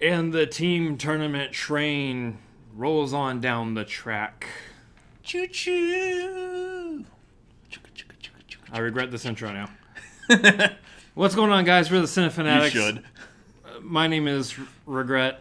And the team tournament train rolls on down the track. Choo-choo. I regret this intro now. What's going on, guys? We're the Cinefanatics. You should. My name is Regret.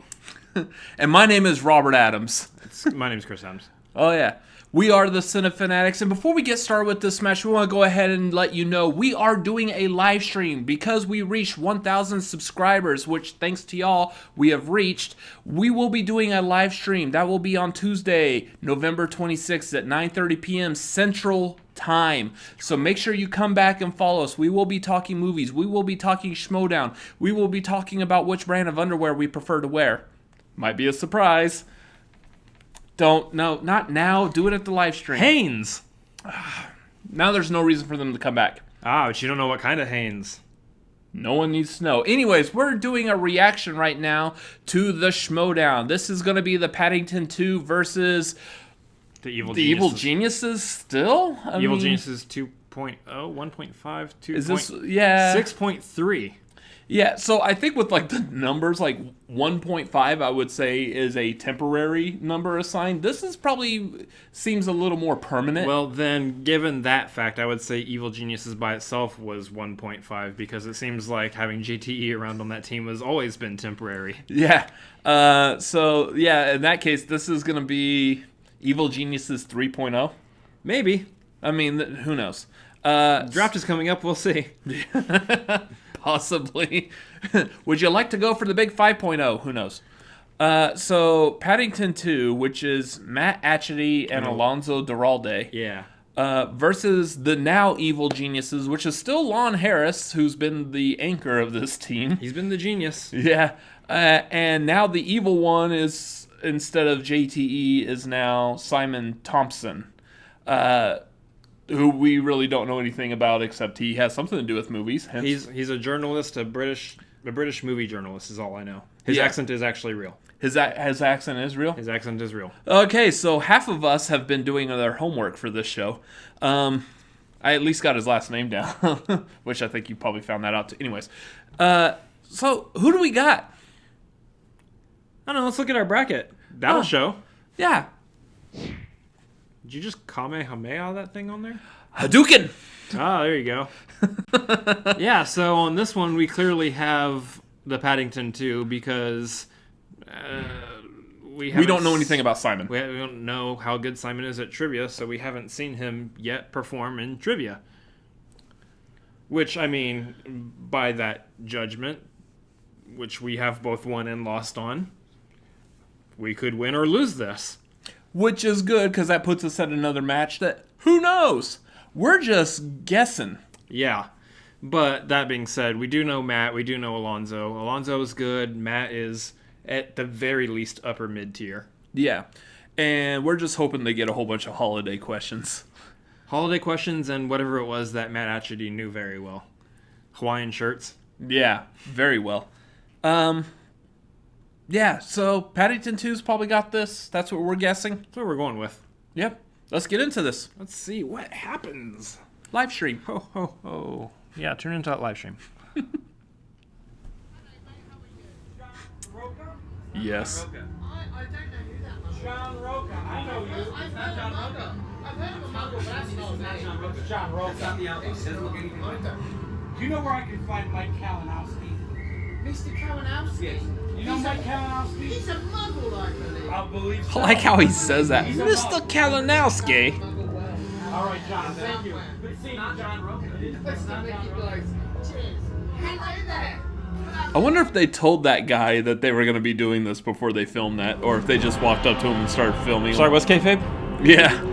And my name is Robert Adams. My name is Chris Adams. Oh, yeah. We are the Cinefanatics, and before we get started with this match, we want to go ahead and let you know we are doing a live stream because we reached 1,000 subscribers, which, thanks to y'all, we have reached. We will be doing a live stream. That will be on Tuesday, November 26th at 9:30 p.m. Central Time. So make sure you come back and follow us. We will be talking movies. We will be talking Schmoedown. We will be talking about which brand of underwear we prefer to wear. Might be a surprise. Not now. Do it at the live stream. Hanes! Now there's no reason for them to come back. But you don't know what kind of Hanes. No one needs to know. Anyways, we're doing a reaction right now to the Schmoedown. This is going to be the Paddington 2 versus The Evil Geniuses still? Evil Geniuses 2.0, 1.5, 2. Is this, yeah. 6.3. Yeah, so I think with like the numbers, like 1.5, I would say is a temporary number assigned. This is probably seems a little more permanent. Well, then, given that fact, I would say Evil Geniuses by itself was 1.5 because it seems like having JTE around on that team has always been temporary. Yeah. So, yeah, in that case, this is going to be Evil Geniuses 3.0. Maybe. I mean, who knows? Draft is coming up. We'll see. Possibly. Would you like to go for the big 5.0? Who knows? So, Paddington 2, which is Matt Atchity and Alonso Duralde. Yeah. Versus the now Evil Geniuses, which is still Lon Harris, who's been the anchor of this team. He's been the genius. Yeah. And now the evil one is, instead of JTE, is now Simon Thompson. Who we really don't know anything about, except he has something to do with movies. Hence. He's a journalist, a British movie journalist is all I know. His accent is actually real. His accent is real? His accent is real. Okay, so half of us have been doing their homework for this show. I at least got his last name down, which I think you probably found that out too. Anyways, so who do we got? I don't know, let's look at our bracket. That'll show. Yeah. Did you just Kamehameha that thing on there? Hadouken! There you go. Yeah, so on this one, we clearly have the Paddington 2 because we don't know anything about Simon. We don't know how good Simon is at trivia, so we haven't seen him yet perform in trivia. Which, I mean, by that judgment, which we have both won and lost on, we could win or lose this. Which is good, because that puts us at another match that, who knows? We're just guessing. Yeah. But that being said, we do know Matt, we do know Alonso. Alonso is good. Matt is, at the very least, upper mid-tier. Yeah. And we're just hoping they get a whole bunch of holiday questions. Holiday questions and whatever it was that Matt Atchity knew very well. Hawaiian shirts. Yeah, very well. Yeah, so Paddington 2's probably got this. That's what we're guessing. That's what we're going with. Yep. Let's get into this. Let's see what happens. Live stream. Ho, ho, ho. Yeah, turn into that live stream. Yes. I don't know who that was. John Roca. I know you. I've heard of Muggle. I've heard of a Muggle, but that's not his name. It's John Roca. That's not the outlaw. It doesn't look anything like that. Do you know where I can find Mike Kalinowski? Mr. Kalinowski? Yes. You know Mike Kalinowski? He's a Muggle, I believe. I believe so. I like how he says that. Mr. Kalinowski. All right, John. Thank you. Good seeing you, John Roca. Nice to meet you guys. Cheers. Hello there. I wonder if they told that guy that they were going to be doing this before they filmed that, or if they just walked up to him and started filming. Sorry, what's kayfabe? Yeah.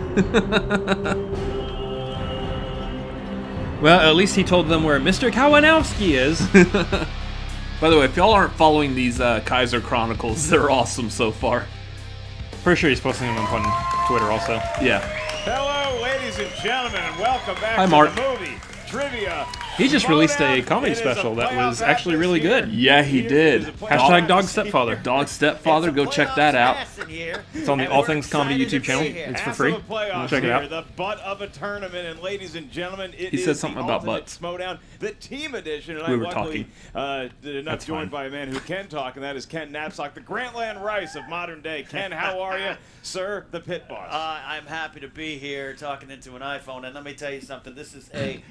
Well, at least he told them where Mr. Kalinowski is. By the way, if y'all aren't following these Kaiser Chronicles, they're awesome so far. For sure he's posting them on Twitter also. Yeah. Hello, ladies and gentlemen, and welcome back Hi, to Mark. the movie Trivia. He just released a Schmoedown. comedy It is special a that was playoff actually really atmosphere. good. Yeah, he did. Hashtag Dog Stepfather. Dog Stepfather, go check that out. here. It's on the and All we're Things Comedy excited YouTube to be channel. here. It's for Half free. of the playoffs Check it here, out. the butt of a tournament, and ladies and gentlemen, it He is said something the about ultimate butts. Schmoedown, the team edition, and We I'm were luckily not That's joined fine. by a man who can talk, and that is Ken Knapsack, the Grantland Rice of modern day. Ken, how are you, sir? The pit boss. I'm happy to be here talking into an iPhone, and let me tell you something. This is a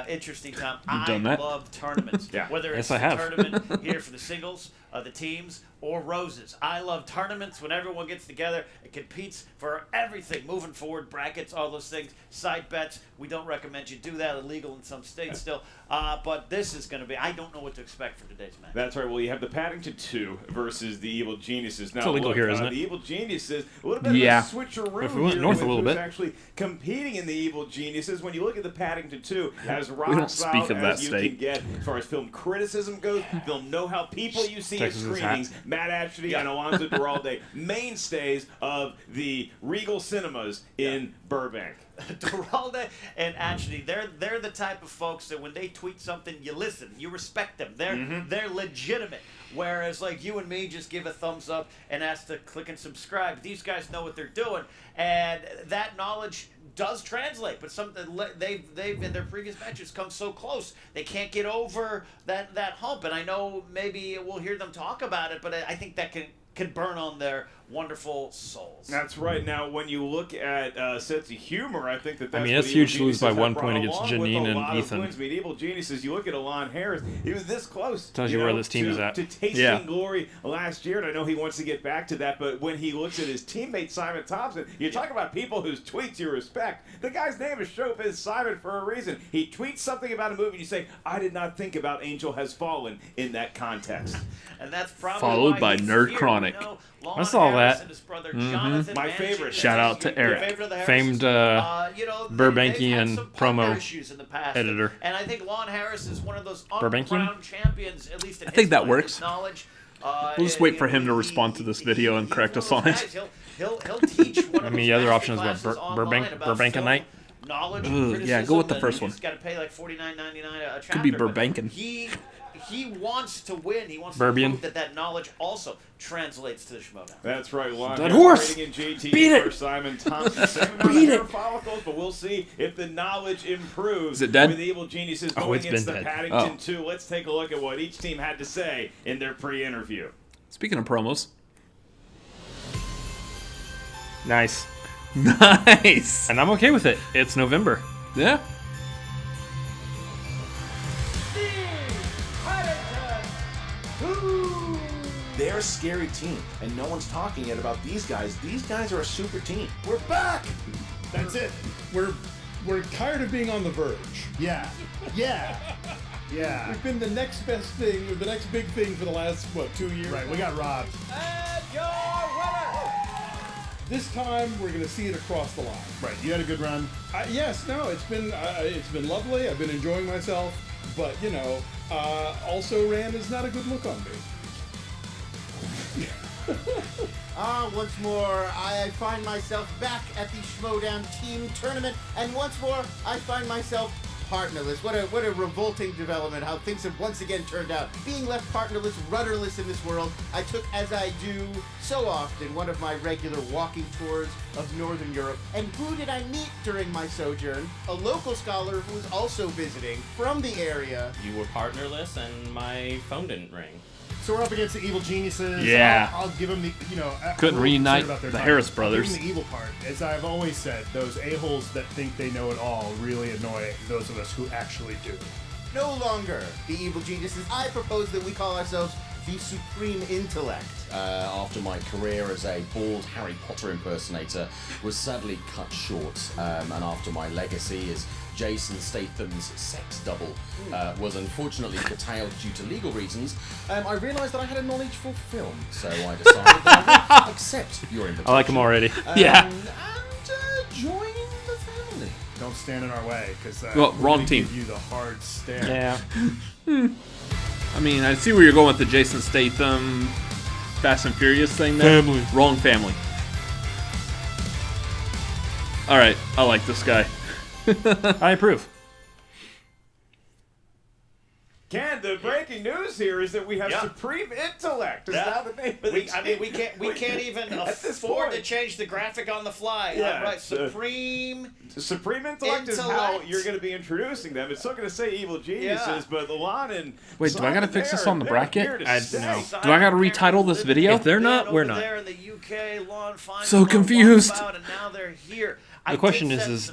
interesting time. You've done that? love tournaments. Yeah. Whether it's Yes, I the have. tournament here for the singles, the teams, or roses. I love tournaments when everyone gets together and competes for everything, moving forward, brackets, all those things, side bets. We don't recommend you do that. Illegal in some states still. But this is going to be, I don't know what to expect for today's match. That's right. Well, you have the Paddington 2 versus the Evil Geniuses. Now, illegal look, here, isn't it? The Evil Geniuses, a little bit Yeah. of a switcheroo If we went here north a with little who's bit. actually competing in the Evil Geniuses. When you look at the Paddington 2, as rock don't solid speak of that as you state. can get as far as film criticism goes, they'll know how people you see Texas at is screenings, Matt Ashby and Alonzo Duralde, mainstays of the Regal Cinemas in Burbank. Duralde and Ashley, they're the type of folks that when they tweet something, you listen, you respect them. They're legitimate. Whereas like you and me just give a thumbs up and ask to click and subscribe. These guys know what they're doing, and that knowledge does translate. But they've in their previous matches come so close they can't get over that hump. And I know maybe we'll hear them talk about it, but I think that can burn on their wonderful souls. That's right. Now, when you look at sense of humor, I think that's I mean, what it's Evil huge to lose by Geniuses 1 have point brought against along with Janine a and lot of Ethan. wins. I mean, Evil Geniuses, you look at Lon Harris, he was this close. Tells you where this team to, is at. To tasting Yeah. glory last year, and I know he wants to get back to that, but when he looks at his teammate Simon Thompson, you talk about people whose tweets you respect. The guy's name is Showbiz Simon for a reason. He tweets something about a movie, and you say, I did not think about Angel Has Fallen in that context. And that's probably Followed why by he's Nerd here. Chronic. We know Lon I saw Harris that. and his brother Jonathan My Manchin favorite. is Shout out to your Eric. favorite of the Harrises. Famed, You know, they've Burbankian had some partner promo issues in the past, editor. and I think Lon Harris is one of those Burbankian? uncrowned champions, at least in I think his that mind, works. his knowledge. We'll just wait for him to respond to this video and correct us on it. He'll teach one I of mean, those the other master option is what, classes online about Burbank film, night? knowledge, Ugh, yeah, go with the criticism, first and one. You just got to pay like $49.99 a chapter. Could be but Burbankin. He wants to win. He wants Burbian. to prove that knowledge also translates to the Schmoedown. That's right, Lon Dead Harris horse! trading in JT Beat it! for Simon Thompson. Same amount Beat of hair it! follicles, but we'll see if the knowledge improves Is it dead? with Evil Geniuses Oh, going it's against been the dead. Paddington Oh. 2. Let's take a look at what each team had to say in their pre-interview. Speaking of promos. Nice. Nice. And I'm okay with it. It's November. Yeah. They're a scary team, and no one's talking yet about these guys. These guys are a super team. We're back! That's it. We're tired of being on the verge. Yeah. Yeah. Yeah. We've been the next best thing, or the next big thing for the last, 2 years? Right, we got robbed. And your winner! This time, we're going to see it across the line. Right, you had a good run? Yes, no, it's been lovely. I've been enjoying myself. But, also Rand is not a good look on me. Once more, I find myself back at the Schmoedown team tournament, and once more, I find myself partnerless. What a revolting development, how things have once again turned out. Being left partnerless, rudderless in this world, I took, as I do so often, one of my regular walking tours of Northern Europe. And who did I meet during my sojourn? A local scholar who was also visiting from the area. You were partnerless, and my phone didn't ring. So we're up against the Evil Geniuses. Yeah. I'll give them the, Couldn't reunite the Harris brothers. I'll give them the evil part. As I've always said, those a-holes that think they know it all really annoy those of us who actually do. No longer the Evil Geniuses. I propose that we call ourselves the Supreme Intellect. After my career as a bald Harry Potter impersonator was sadly cut short, and after my legacy as Jason Statham's sex double was unfortunately curtailed due to legal reasons, I realised that I had a knowledge for film, so I decided that I would accept your invitation. I like him already. Yeah. And join the family. Don't stand in our way, because Well, wrong team. give you the hard stare. Yeah. I mean, I see where you're going with the Jason Statham Fast and Furious thing there. Family. Wrong family. Alright, I like this guy. I approve. Ken, the breaking news here is that we have Supreme Intellect. Is now the name of the team. We can't even afford to change the graphic on the fly. Yeah, right, Supreme Intellect is how you're going to be introducing them. It's still going to say evil geniuses, but Lon and wait, do I got to fix this on the bracket? No. Do I got to retitle this video? If they're not, we're not. There in the UK, Lon So confused. and now they're here. The question is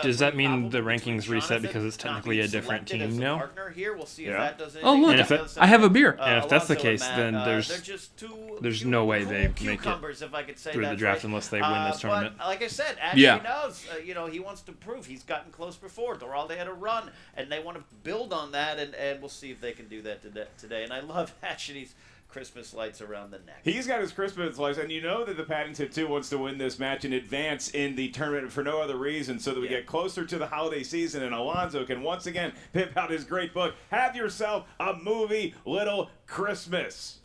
does that mean probably the rankings between reset Jonathan because it's not technically being a different selected as team the now? partner here. We'll see if that does Oh, look, anything. And I have a beer. And if that's the Alonso and case, Matt, then they're just there's no way they make it cucumbers, if I could say through the that draft right. unless they win this tournament. But like I said, Ashley knows, he wants to prove he's gotten close before. Doralde had a run, and they want to build on that, and we'll see if they can do that today. And I love Ashley's Christmas lights around the neck. He's got his Christmas lights, and you know that the Paddington 2 wants to win this match in advance in the tournament for no other reason, so that we get closer to the holiday season, and Alonso can once again pimp out his great book, Have Yourself a Movie Little Christmas.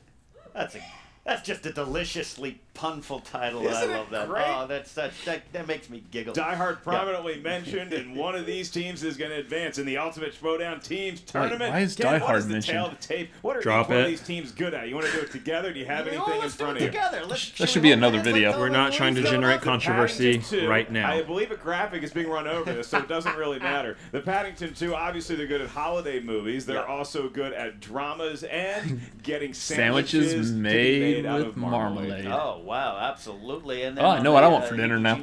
That's just a deliciously punful title. Isn't I love that. great? Oh, that makes me giggle. Die Hard prominently mentioned, and one of these teams is going to advance in the Ultimate Schmoedown Teams Tournament. why is Ken, Die what Hard is the mentioned? tail of the tape? What are Drop each one of it. these teams good at? You want to do it together? Do you have anything in Let's do front it of you? together. That should be another video. We're not trying to generate controversy Paddington 2, right now. I believe a graphic is being run over this, so it doesn't really matter. The Paddington 2, obviously they're good at holiday movies. They're also good at dramas and getting sandwiches to be made out with of marmalade. Oh, wow, absolutely. And then Oh, I know what I want for dinner now.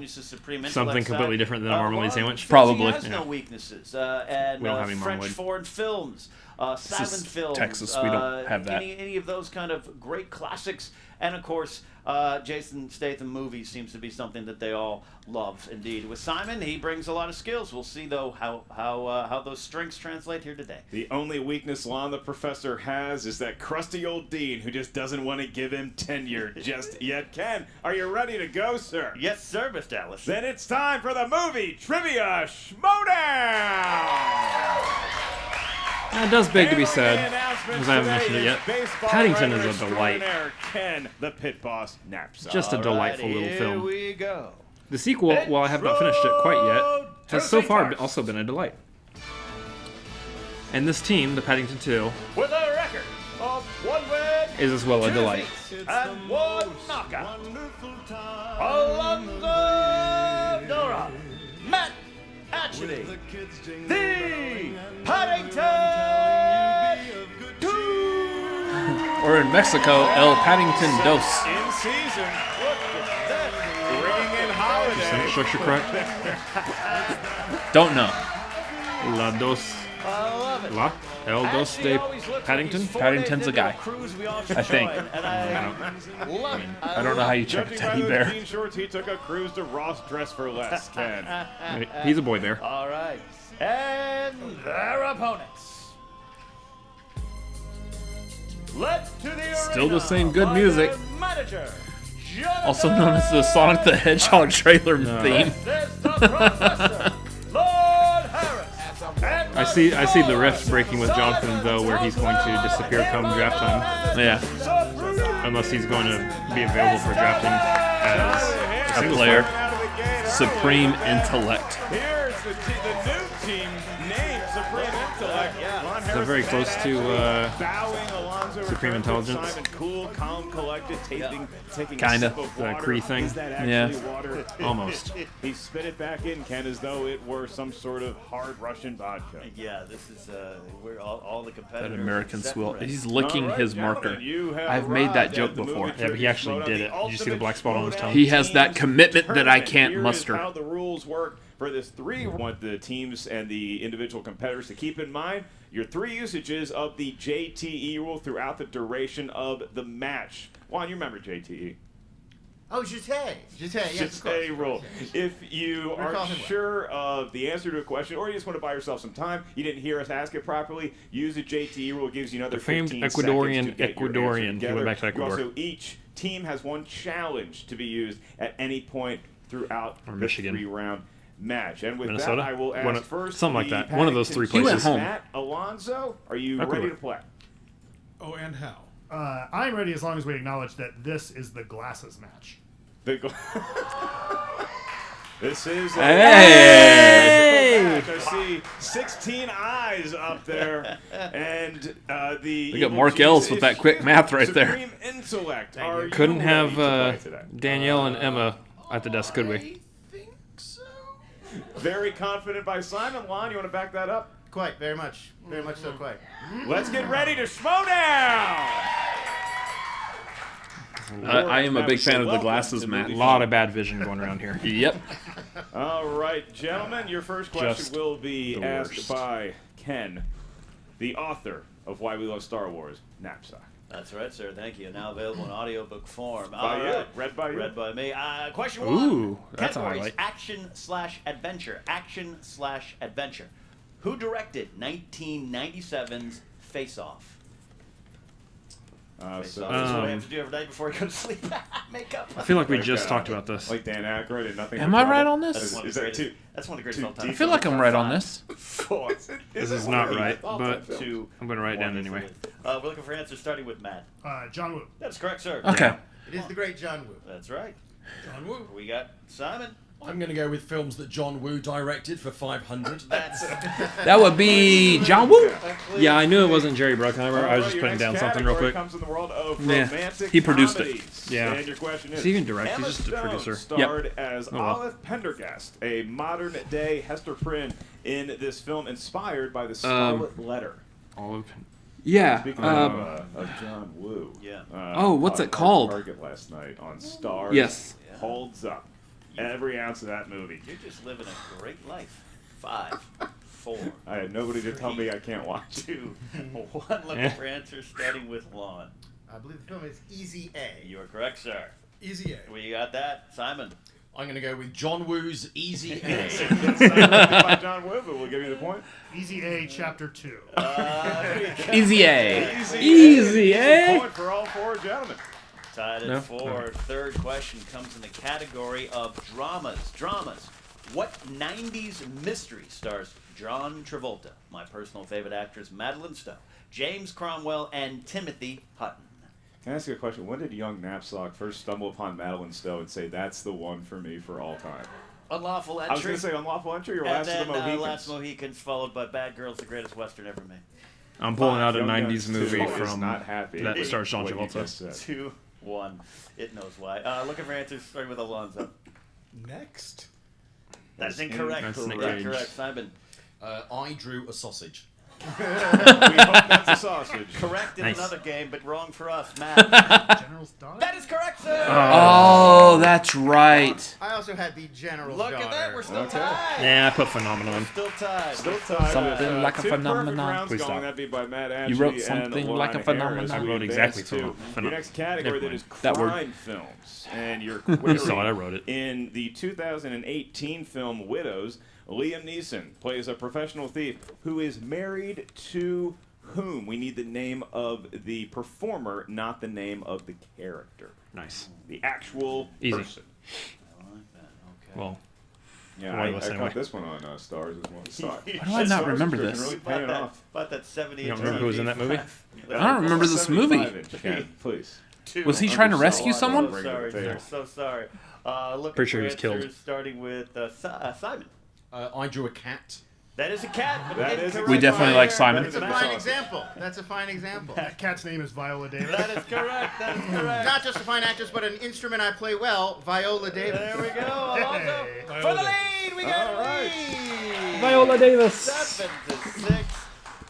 Something completely different than a marmalade sandwich? Probably. He has no weaknesses. And We don't have any French marmalade. foreign films, silent films. Texas, we don't have that. Any of those kind of great classics. And, of course, Jason Statham movies seems to be something that they all love, indeed. With Simon, he brings a lot of skills. We'll see, though, how those strengths translate here today. The only weakness Lon the Professor has is that crusty old dean who just doesn't want to give him tenure just yet. Ken, are you ready to go, sir? Yes, sir, Mr. Ellis. Then it's time for the movie Trivia Schmoedown! It does beg to be said, because I haven't mentioned it yet. Paddington is a delight. Ken, the pit boss, naps. Just a delightful little film. Here we go. The sequel, while I have not finished it quite yet, has so far also been a delight. And this team, the Paddington 2, With a record of 1 win, is as well a delight. and 1 knockout. Alonso Dora, Matt Atchity, the Paddington 2. Or in Mexico, El Paddington Dos. In season. Look at that. Bringing in holiday. Sentence structure correct? Don't know. La Dos. I love it. La? El Dos Ashley de always looks like Paddington? he's 4 Paddington's days a into guy. cruise we all should I think. join, and I love it. I don't know how you check a Judging by teddy those bear. jean shorts, he took a cruise to Ross Dress for Less, Ken. He's a boy bear. All right. And their opponents. Led to the Still the arena sand good by music. their Manager, Also known as the Sonic the Hedgehog trailer theme. This the Professor, Lon Harris. I see the rift breaking with Jonathan, though, where he's going to disappear come draft time. Yeah. Unless he's going to be available for drafting as A single player. player. Supreme Intellect. Here's the new team named Supreme Intellect. Lon So Harris very close to bowing Alonso Supreme Intelligence. Simon, cool, calm, collected, taking Kinda. a sip of The water. Kree thing. Is that actually Yeah. water? Almost. He spit it back in, Ken, as though it were some sort of hard Russian vodka. Yeah, this is where all the competitors. That American are set swill. and ready. He's licking All right, his gentlemen, marker. you have I've made that arrived joke at the before. movie Yeah, but he actually did it. Did you see the black spot on his tongue? He has that commitment that I Tournament. can't Here is muster. how the rules work for this 3. Want the teams and the individual competitors to keep in mind your 3 usages of the JTE rule throughout the duration of the match. Juan, you remember JTE? Oh, Jete. Yes, of Just course. a rule. If you Recall aren't him well. sure of the answer to a question, or you just want to buy yourself some time, you didn't hear us ask it properly, use the JTE rule. It gives you another The famed 15 Ecuadorian seconds to get your answer Ecuadorian. He together. went back to Ecuador. Also, each team has 1 challenge to be used at any point throughout Or the Michigan. 3-round match. And with Minnesota? that, I will ask One of- first something like the that. One of those 3 Paddington places. He went home. Matt Alonso, are you Ecuador. ready to play? Oh, and how? I'm ready as long as we acknowledge that this is the glasses match. The This is Hey! I see 16 eyes up there, and the. We got Mark Ellis with that quick math right there. Supreme Intellect. Are you Couldn't have ready to play today? Danielle and Emma at the desk, could we? I think so. Very confident by Simon. Lon, you want to back that up? Quite, very much so. Quite. Let's get ready to Schmoedown! I am a big fan of the glasses, Matt. A lot of bad vision going around here. Yep. All right, gentlemen, your first question Just will be the asked worst. by Ken, the author of Why We Love Star Wars, Knapsack. That's right, sir. Thank you. Now available in audiobook form. By you. Read by you. Read by me. Question Ooh, one. that's a Categories: highlight. action/adventure. Action/adventure. Who directed 1997's Face Off? Face So Off. That's what I have to do every night before I go to sleep. Makeup. I feel like we just talked about this. like Dan Aykroyd and nothing. Am but I trouble. right on this? Is that two? That's one of the greatest two all time. I feel like I'm right on this. Four. This is not right, but Two. I'm going to write it down One. anyway. We're looking for answers starting with Matt. John Woo. That's correct, sir. Okay. It is the great John Woo. That's right. John Woo. We got Simon. I'm going to go with films that John Woo directed for 500. That's That would be John Woo. Yeah, I knew it wasn't Jerry Bruckheimer. I was Alright, just your putting next down something real category quick. Comes in the world of Yeah, romantic he produced it. comedies. Yeah. And your question is: Does he even direct? Emma He's just a Stone producer. starred as Oh, well. Olive Pendergast, a modern-day Hester Prynne in this film, inspired by the Scarlet Letter. Olive. Yeah. Speaking of John Woo. Yeah. Oh, what's it caught called? Target last night on Stars. Yes. Holds up. Every ounce of that movie. You're just living a great life. 5, 4, I had nobody to tell me I can't watch. 2, 1. Looking for answers starting with Lon. I believe the film is Easy A. You are correct, sir. Easy A. We got that. Simon. I'm going to go with John Woo's Easy A. It's not by John Woo, but we'll give you the point. Easy A, Chapter 2. Easy A. Easy A. Point for all four gentlemen. Tied at No? 4. Third question comes in the category of dramas. What 90s mystery stars John Travolta, my personal favorite actress Madeline Stowe, James Cromwell, and Timothy Hutton? Can I ask you a question? When did young Knapsack first stumble upon Madeline Stowe and say, that's the one for me for all time? Unlawful I was Entry. going to say Unlawful Entry or and Last then of the Mohicans. Last Mohicans, followed by Bad Girls, the greatest Western ever made. I'm pulling out a Young 90s Guns movie 2 is from not happy that with stars John what you Travolta. just said. 2, 1. It knows why. Looking for answers starting with Alonzo. Next. That's incorrect. That's That's incorrect. correct. Simon. I drew a sausage. We hope that's a sausage. Correct in Nice. another game, but wrong for us. Matt. General's daughter? That is correct, sir. Oh, that's right. I also had the General's Look daughter. at that. We're still Okay. tied. Yeah, I put phenomenon. Still tied. Still tied. Something with, like a two perfect phenomenon. rounds Please going. stop. That'd be by Matt Ashley You wrote and something Lon like a Harris. phenomenon. I We wrote advance exactly to phenom- your next category Never that is mind. That word. crime films. And your You saw it, I wrote it. In the 2018 film Widows, Liam Neeson plays a professional thief who is married to whom? We need the name of the performer, not the name of the character. Nice. The actual Easy. person. I like that. Okay. Well, Yeah, Why I was caught anyway? this one on Stars as well. Stars. Why do I not remember this? Really Bought paying that, off. bought that 70 You don't remember who was in that movie? I don't remember this movie. 75-inch, Ken, please. Was he trying to rescue So someone? sorry, sir. So sorry. Looking Pretty sure for he was killed. answers starting with Simon. I drew a cat. That is a cat. But That is incorrect. We definitely like Simon. That's a fine example. That's a fine example. That cat's name is Viola Davis. That is correct. That is correct. Not just a fine actress, but an instrument I play well, Viola Davis. There we go. Alonzo. Hey. For the lead, we got All right. lead. Viola Davis. 7-6.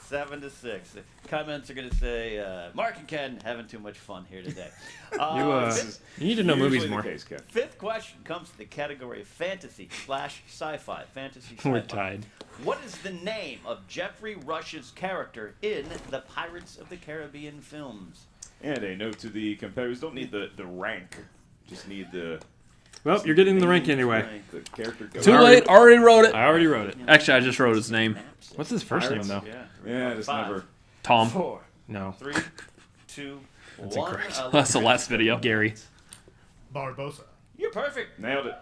7-6. The comments are going to say, Mark and Ken having too much fun here today. You need to know Usually movies the more. case, Ken. Fifth question comes to the category of fantasy/sci-fi. Fantasy sci-fi. We're tied. What is the name of Jeffrey Rush's character in the Pirates of the Caribbean films? And a note to the competitors: don't need the rank, just need the. Well, you're getting the rank anyway. The character. goes. Too late. Already wrote it. I already wrote it. Actually, I just wrote his name. What's his first name, Pirates? though? Yeah. Yeah, it's 5, never. Tom. 4, No. 3, 2, That's 1. incorrect. That's the last video. Gary. Barbosa. You're perfect. Nailed it.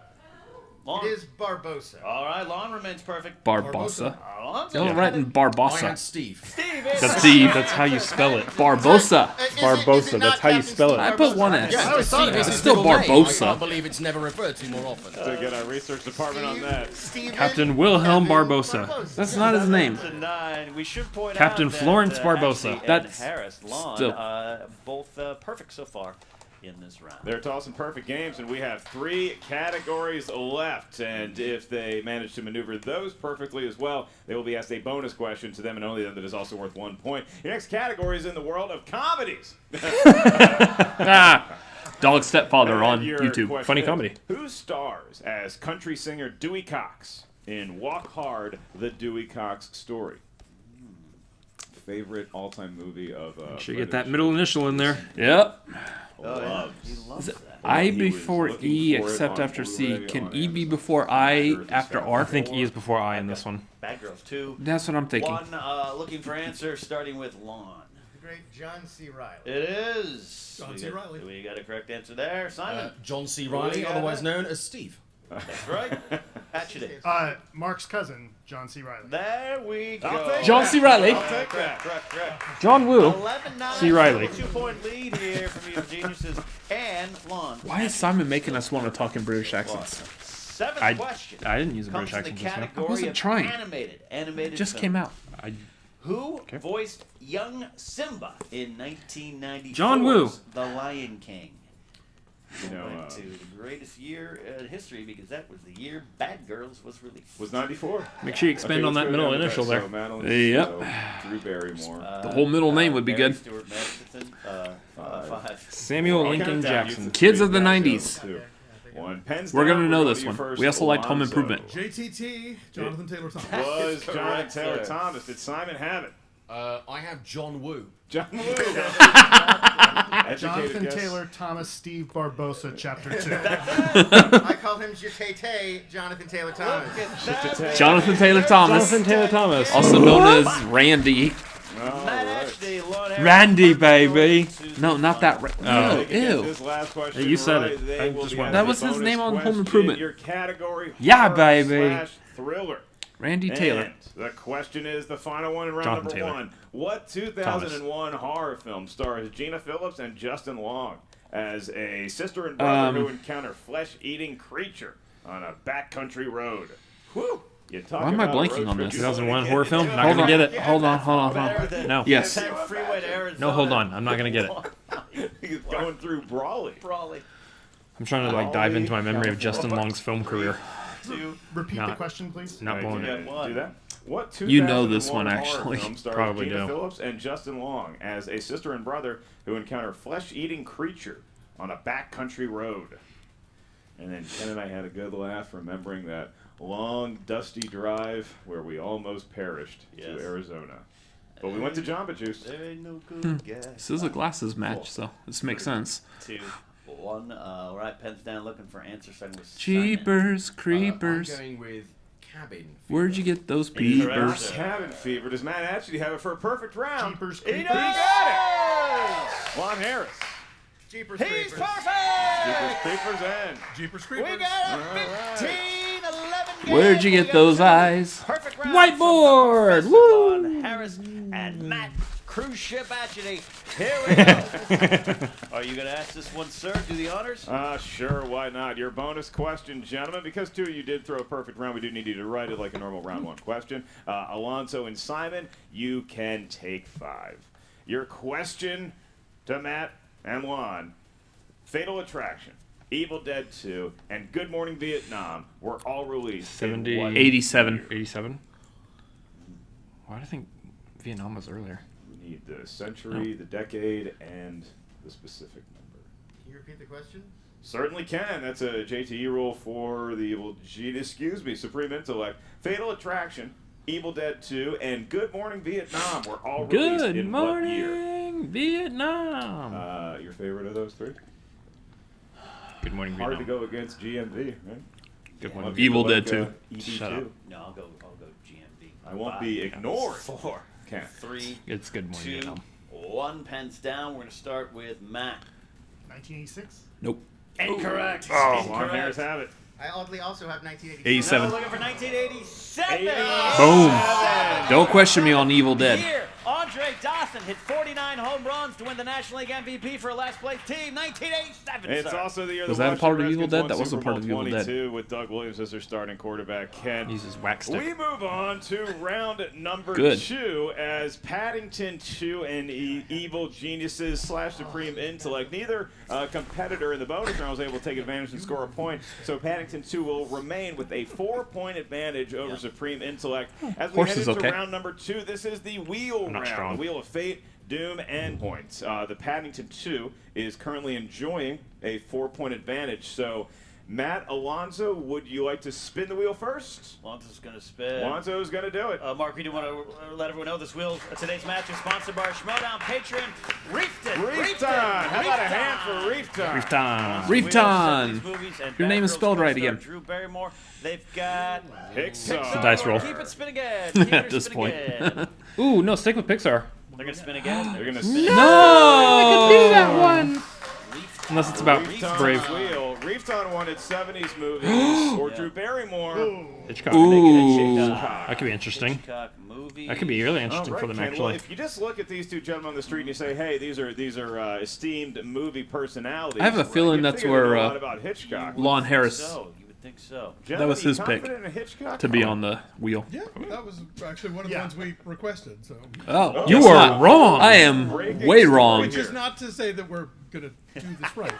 Lon. It is Barbosa. All right, Lon remains perfect. Barbosa. Alonso. You're writing I Barbosa. had Steve. Steve. That's Steve. That's how you spell it. Barbosa. Barbosa. That's how you spell it. I put one S. Yeah, It's Steve is his still middle name. I Barbosa. can't believe it's never referred to more often. To get our research department on that. Captain Wilhelm Barbosa. That's not his name. 9. We should point Captain out that, Florence Barbosa. actually, Ed That's Harris, Lon, still- both perfect so far in this round. They're tossing perfect games, and we have 3 categories left. And if they manage to maneuver those perfectly as well, they will be asked a bonus question to them and only them that is also worth 1 point. Your next category is in the world of comedies. Dog Stepfather on Your YouTube. question Funny is, comedy. Who stars as country singer Dewey Cox in Walk Hard, the Dewey Cox Story? Favorite all-time movie of Should get that middle initial in there. Yep. He loves that. I He was before looking E for it except on after C. Blu-ray Can on E be Amazon. before I after I R? think E is before I in this one. Bad Girls 2. That's what I'm thinking. 1 looking for answers, starting with Lon. The great John C. Riley. It is. John C. Riley. We got a correct answer there. Simon. John C. Riley, got otherwise it? known as Steve. That's right. Hatchet it. Mark's cousin, John C. Riley. There we I'll go. take John that. C. Riley. I'll take that. Correct. John Woo. 11-9. C. Riley. 2-point lead here from you geniuses. And Lon. Why is Simon making us want to talk in British accents? 7th question. I didn't use a comes British in the accent just now. category I wasn't of trying. Animated It just film. came out. Who voiced young Simba in 1994? John Woo. The Lion King. You know, Went to the greatest year in history because that was the year Bad Girls was released. Was 94. Make sure you expand on let's that go middle down to initial that. there. So Madeline, Yep. so Drew Barrymore. The whole middle name would be Mary good. Stuart Masterson, 5. Samuel I'll Lincoln count down. Jackson. Youth Kids of the Three, 90s. 2. 1. Pens We're down. gonna know We're this to you one. first, We also liked Home Alonzo. Improvement. JTT, Jonathan Taylor Thomas. Was Jonathan correct, Taylor sir. Thomas. Did Simon have it? I have John Woo. John Woo. Jonathan guess. Taylor Thomas Steve Barbosa, Chapter 2. I call him JTT, Jonathan Taylor Thomas. Jonathan Taylor Thomas, Jonathan Taylor Thomas. also known as Randy. Matt Ashley, Lon Harris, Randy, Mark baby. Jones, No, not that. Oh. They can get Ew. this last question You said right. it. They I will just be wanted- asked That a was his bonus name on Home question. Improvement. Your category. Yeah, horror baby. / thriller. Randy Taylor. And the question is the final one in round Jonathan number Taylor. 1. What 2001 horror film stars Gina Phillips and Justin Long as a sister and brother who encounter flesh-eating creature on a backcountry road? Whew. You talk Why am I about a blanking road on trip this? you don't 2001 wanna horror get film? into. Not Hold gonna on. get it. Hold on. Better than No. Yes. Tech Freeway to Arizona. No, hold on. I'm not gonna get it. He's going through Brawley. Brawley. I'm trying to dive into my memory of Justin Long's film career. Repeat the Not- question, please. Not blowing Yeah, it. do that. What 2001 You know this one, horror actually. film stars Probably Gina do. Phillips and Justin Long as a sister and brother who encounter flesh-eating creature on a backcountry road. And then Ken and I had a good laugh remembering that long, dusty drive where we almost perished to Arizona. But we went to Jamba Juice. There ain't no good gas. This is a glasses match, so this makes sense. 2, 1. Right, pens down, looking for answers. Starting with Jeepers, I'm creepers. going with Cabin. Where'd you get those Incorrect. peepers? Cabin fever. Does Matt actually have it for a perfect round? Jeepers He Creepers. got it! Lon Harris. Jeepers He's Creepers. perfect! Jeepers and Jeepers We Creepers. got a 15-11 Where'd you game. get those eyes? Perfect round Whiteboard! from the Woo! Lon Harris and Matt Cruise Ship Agony. Here we go. Are you going to ask this one, sir? Do the honors? Sure, why not? Your bonus question, gentlemen, because two of you did throw a perfect round, we do need you to write it like a normal round 1 question. Alonzo and Simon, you can take 5. Your question to Matt and Lon: Fatal Attraction, Evil Dead 2, and Good Morning Vietnam were all released in what 87. 87? Why do I think Vietnam was earlier? We need the century, the decade, and the specific number. Can you repeat the question? Certainly can. That's a JTE rule for the Supreme Intellect. Fatal Attraction, Evil Dead 2, and Good Morning Vietnam were all released Good in what year? morning, Vietnam. Your favorite of those 3? Good morning, Hard to Vietnam. go against GMV, right? Good One morning, of you Evil like, Dead 2. ED2. Shut up. No, I'll go GMV. I won't 5, be ignored. 4, Okay. 3, It's good morning, 2, Vietnam. 1. Pens down. We're going to start with Matt. 1986. Nope. Incorrect. Oh, Lon Incorrect. Harris have it. I oddly also have 1987. 87. Looking for 1987. Boom. Don't question me on Evil Dead. Here, Andre Dawson hit 49 home runs to win the National League MVP for a last place team. 1987. It's sir. also the year Was the that a part Washington of Evil Redskins Dead? won That wasn't Super part of Bowl Evil Dead. 22 with Doug Williams as their starting quarterback. Ken, Uses wax stick. we move on to round number Good. 2 as Paddington 2 and Evil Geniuses / Supreme Intellect. Neither competitor in the bonus round was able to take advantage and score a point, so Paddington 2 will remain with a 4-point advantage over Supreme Intellect. As we Horse head is into okay. round number 2, this is the wheel Not round. strong. The Wheel of Fate, Doom, and points. The Paddington 2 is currently enjoying a 4-point advantage, so Matt, Alonzo, would you like to spin the wheel first? Alonzo's going to spin. Alonzo's going to do it. Mark, we do want to let everyone know this wheel, today's match is sponsored by our Schmoedown patron, Reefton. Reefton! How about a hand for Reefton? Reef time. Wheels, Reef time. these movies, and Your Bad name is Girls spelled right co-star again. Drew Barrymore. They've got Pixar. It's a dice roll. Keep it spin again. Keep At it this spin point. again. Ooh, no, stick with Pixar. They're going to spin again. They're going to spin. No! Do that one. Unless it's about Reefton's Brave. wheel. Reefton wanted 70s movies or Drew Barrymore. Hitchcock. Ooh. That could be interesting. Hitchcock movie. That could be really All interesting right, for them, Ken. actually. Well, if you just look at these two gentlemen on the street and you say, "Hey, these are esteemed movie personalities," I have a feeling you'd that's figure they know where, a lot about Hitchcock. Lon Harris So, you would think so. Gentlemen, was you his pick confident in Hitchcock? to be on the wheel. Yeah, that was actually one of the ones we requested. So, Oh, You guess are not. wrong. I am Breaking way story wrong. which is not to say that we're gonna do this right.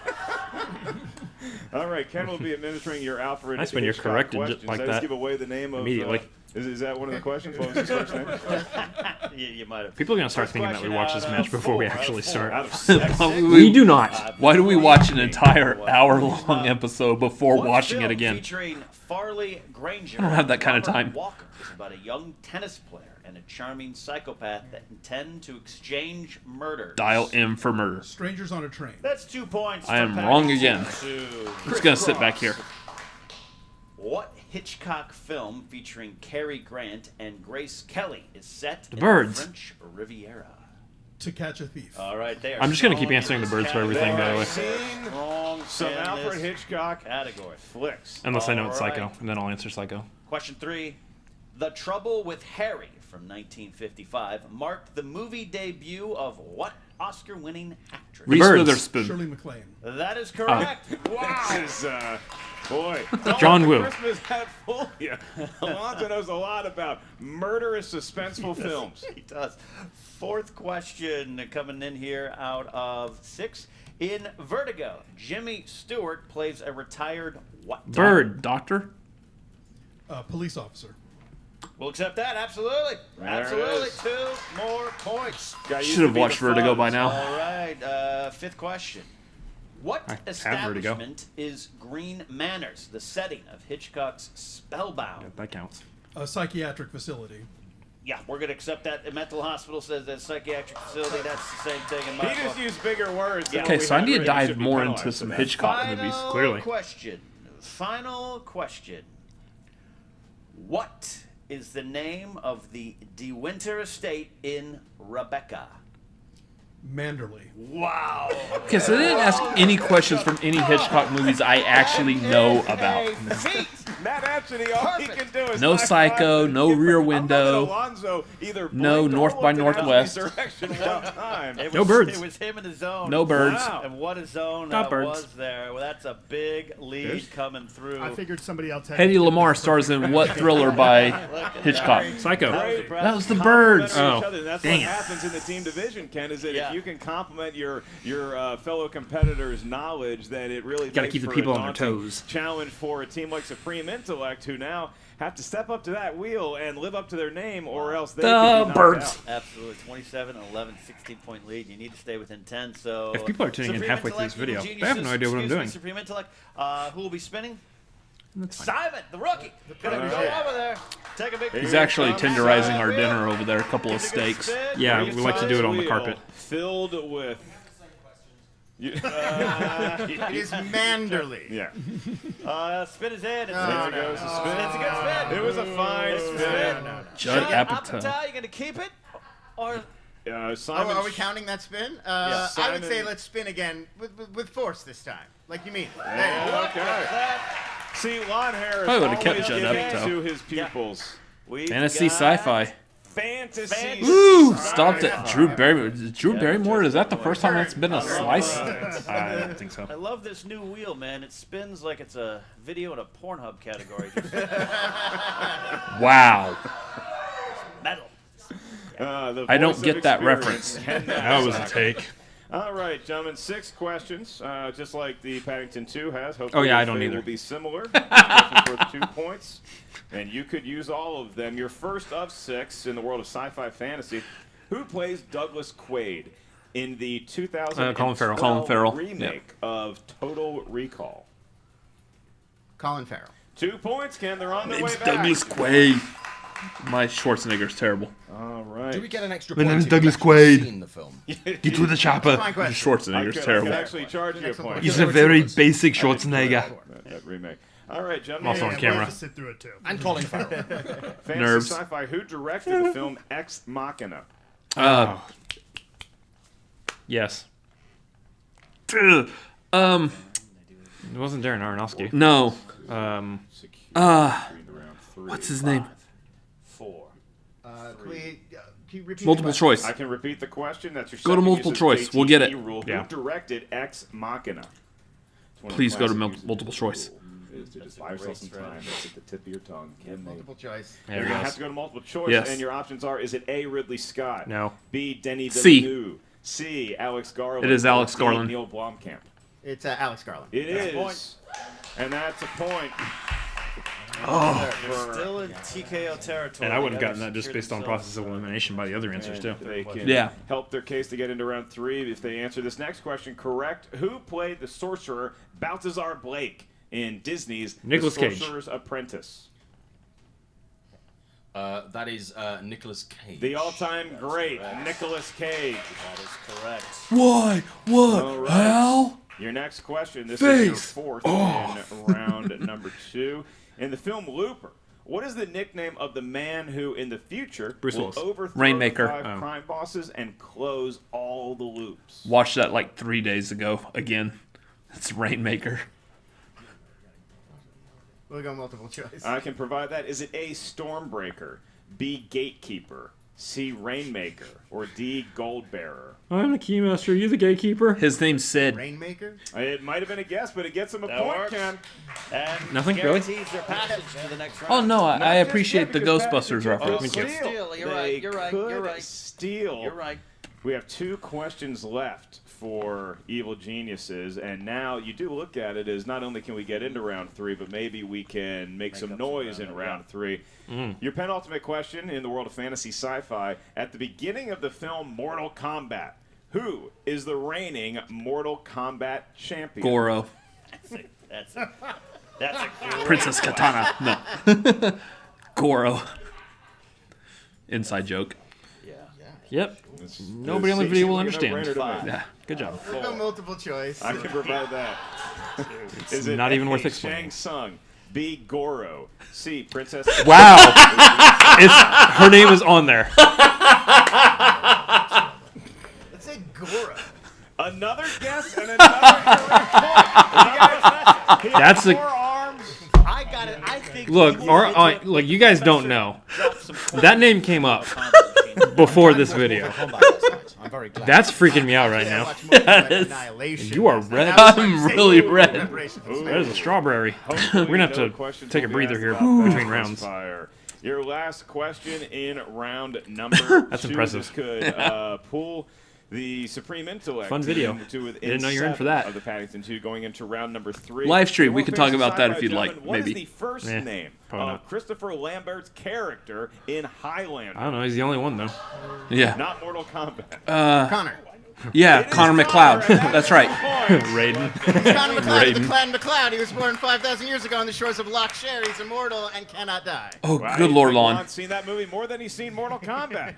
All right, Ken will be administering your Alfred Nice when you're Hitchcock corrected just questions. like Did I just that. give away the name of Immediately. Is that one of the questions? What was his first name? You might have. People are going to start thinking that we watch this match before we actually start. Out of 6. We do not. Why do we watch an entire hour-long episode before One watching it film again? Featuring Farley Granger. I don't have that kind of Robert time. Walker is about a young tennis player and a charming psychopath that intend to exchange murders. Dial M for murder. Strangers on a Train. That's 2 points. I for am Paddington wrong again. 2. Just gonna sit back here. What Hitchcock film featuring Cary Grant and Grace Kelly is set in Birds. the French Riviera? To Catch a Thief. All right, they are I'm just gonna keep strong answering in the birds this for everything, by the way. Seen Strong some in Alfred this Hitchcock category. flicks. Unless I know it's All right. Psycho, and then I'll answer Psycho. Question 3. The Trouble with Harry from 1955 marked the movie debut of what Oscar-winning actress? Reese Birds. Witherspoon. Shirley MacLaine. That is correct. Wow. This is, boy. John Don't let Woo. the Christmas hat fool you. Alonzo knows a lot about murderous, suspenseful films. He does. 4th question coming in here out of 6. In Vertigo, Jimmy Stewart plays a retired what? Bird. Doctor. Police officer. We'll accept that. Absolutely. There Absolutely. it is. 2 more points. Guy used Should to have be watched the Vertigo by Fonz. now. All right. 5th question. What I have Vertigo. establishment is Green Manors, the setting of Hitchcock's Spellbound? That counts. A psychiatric facility. Yeah, we're going to accept that. A mental hospital says that psychiatric facility. That's the same thing in my He just book. used bigger words. than Yeah. what Okay, we so I had need to written. He dive should be more penalized into for some that. Hitchcock movies. clearly. Final question. What is the name of the De Winter estate in Rebecca? Manderley. Wow. Okay, so they didn't ask any questions from any Hitchcock movies I actually know about. Matt Anthony, all he can do is No high Psycho, five no and Rear I'm not that Window. Alonzo either No blinked or North by looked in Northwest. Anthony's direction one time. It No was- birds. It was him in his zone. No birds. Wow. And what a zone Not birds. was there. Well, that's a big lead coming through. I figured somebody else had Hedy Lamar stars in what thriller by Hitchcock? Psycho. That was the birds. Complement each Oh, other, and that's dang what it. happens in the team division, Ken, is that Yeah. if you can complement your fellow competitors' knowledge, that it really Gotta makes keep the for people a on their daunting toes. challenge for a team like Supreme Intellect, who now have to step up to that wheel and live up to their name, or else they could be knocked birds. out. Absolutely. 27, 11, 16-point lead. You need to stay within 10. So If people are tuning in Supreme halfway through this Intellect, video, Evil they have no Geniuses, idea what I'm excuse me, doing. Supreme Intellect. Who will be spinning? That's fine. Simon, the rookie. Gonna All go right. over there. Take a big He's actually tenderizing our dinner over there, a couple of steaks. Yeah, we like to do it on the Wheel carpet. Filled with. It is Manderley. Yeah. Spin his head. It's, There goes the spin. it's a good spin. It was a fine spin. Judd Apatow, Apatow. you gonna keep it? Or Simon. Oh, are we counting that spin? Yeah, I would Simon- say let's spin again with force this time, like you mean. Yeah, okay. See, Lon Harris Probably would've kept always Judd giving Apatow. to his pupils. We've Fantasy got sci-fi. Fantasy. Woo! sci-fi. Stopped it. Drew Barrymore. Drew Barrymore. Is that the first time that's been a slice? I don't think so. I love this new wheel, man. It spins like it's a video in a Pornhub category. Wow. Metal. The I don't voice get of that experience. reference. And That was a take. All right, gentlemen, 6 questions, just like the Paddington 2 has. Hopefully Oh, yeah, I the don't fate either. will be similar. Questions worth 2 points, and you could use all of them. Your first of 6 in the world of sci-fi fantasy. Who plays Douglas Quaid in the 2012 Colin Farrell. Colin Farrell. remake of Total Recall? Colin Farrell. 2 points, Ken. They're on their way It's back. Douglas Quaid. My Schwarzenegger's terrible. All right. Do we get an extra My point name is if you've Douglas actually Quaid. seen the film? Get to the chopper. Fine question. Schwarzenegger's I terrible. could actually charge you a point. He's a very basic Schwarzenegger. That remake. All right, I'm gentlemen. also on We'll camera. have to sit through it too. And Colin Farrell. Fantasy Nerves. sci-fi. Who directed the film Ex Machina? Yes. Ugh. It wasn't Darren Aronofsky. No. Round 3, What's his name? 4. Can you repeat Multiple the question? choice. I can repeat the question. That's your Go to second multiple use of choice. We'll get it. JTE Rule. Yeah. Who directed Ex Machina? It's one of the Please go to classic uses of multiple the choice. rule, is to just buy yourself some time. That's at the tip of your tongue. Can they? Multiple choice. There You it have goes. to go to multiple choice, Yes. and your options are: is it A. Ridley Scott? No. B. Denny C. Villeneuve. C. Alex Garland. It is or Alex D, Garland. Neil Blomkamp. It's Alex Garland. It That's a is. point. And that's a point. You're still in TKO territory. And I would have They gotten gotta that just secure based on themselves. process of elimination by the other answers, too. They can Yeah. help their case to get into round 3 if they answer this next question correct. Who played the sorcerer Balthazar Blake in Disney's Nicolas The Cage. Sorcerer's Apprentice? That is Nicolas Cage. The all-time great Nicolas Cage. That is correct. Why? What? All right. How? Your next question. This is your Face 4th off. in round number 2. In the film Looper, what is the nickname of the man who, in the future, Bruce will Willis. overthrow Rainmaker. the 5 Oh. crime bosses and close all the loops? Watched that like 3 days ago again. It's Rainmaker. We'll go multiple choice. I can provide that. Is it A, Stormbreaker, B, Gatekeeper, C, Rainmaker, or D, Goldbearer? I'm the keymaster. Are you the gatekeeper? His name's Sid. Rainmaker? It might have been a guess, but it gets him a That point, works. Ken. And Nothing, really? guarantees their passage to the next round. Oh no, I Not just appreciate the because Ghostbusters Paddington reference. could Steal. You're They right, you're right, could you're right. steal. You're right. We have 2 questions left for Evil Geniuses, and now you do look at it as not only can we get into round 3, but maybe we can make some up some noise ground, in round 3. Your penultimate question in the world of fantasy sci-fi: at the beginning of the film Mortal Kombat, who is the reigning Mortal Kombat champion? Goro. That's it. That's a great Princess Katana. No. Goro. Inside joke. Yeah. Yep. It's- Nobody on the it's video will seemingly a understand. no-brainer to me. Yeah. Good job. We'll go multiple choice. I can provide that. Is it not even A, worth explaining. Shang Tsung, B, Goro, C, Princess. Wow. Her name is on there. Let's say Goro. Another guess and another correct point. You guys, That's he a- has 4 arms. I got it. I think. Look, you need to look, you guys don't know. drop some That name came up before this video. I'm very glad. That's freaking me out right Yeah, now. much more like Annihilation. You are Yes. red. That was my I'm same really rule red. preparation for this That is a strawberry. Hopefully We're gonna no have to questions take a will be breather asked here about between Fire. rounds. Fire. Your last question in round number That's 2. impressive. This could pull the Supreme Intellect Fun video. team to within Didn't know you were in for 7 that. of the Paddington 2 going into round number 3. Live stream, Your we can talk fantasy about that sci-fi if you'd like, gentlemen, What is maybe. the first Eh, name probably of not. Christopher Lambert's character in Highlander? I don't know. He's the only one though. Yeah. Not Mortal Kombat. Connor. Yeah, It is Connor McLeod. and that That's is right. the point. Raiden. Connor McLeod of the Raiden. clan McLeod. He was born 5,000 years ago on the shores of Loch Cher. He's immortal and cannot die. Oh, Right, good Lord, Lon. Lon's seen that movie more than he's seen Mortal Kombat.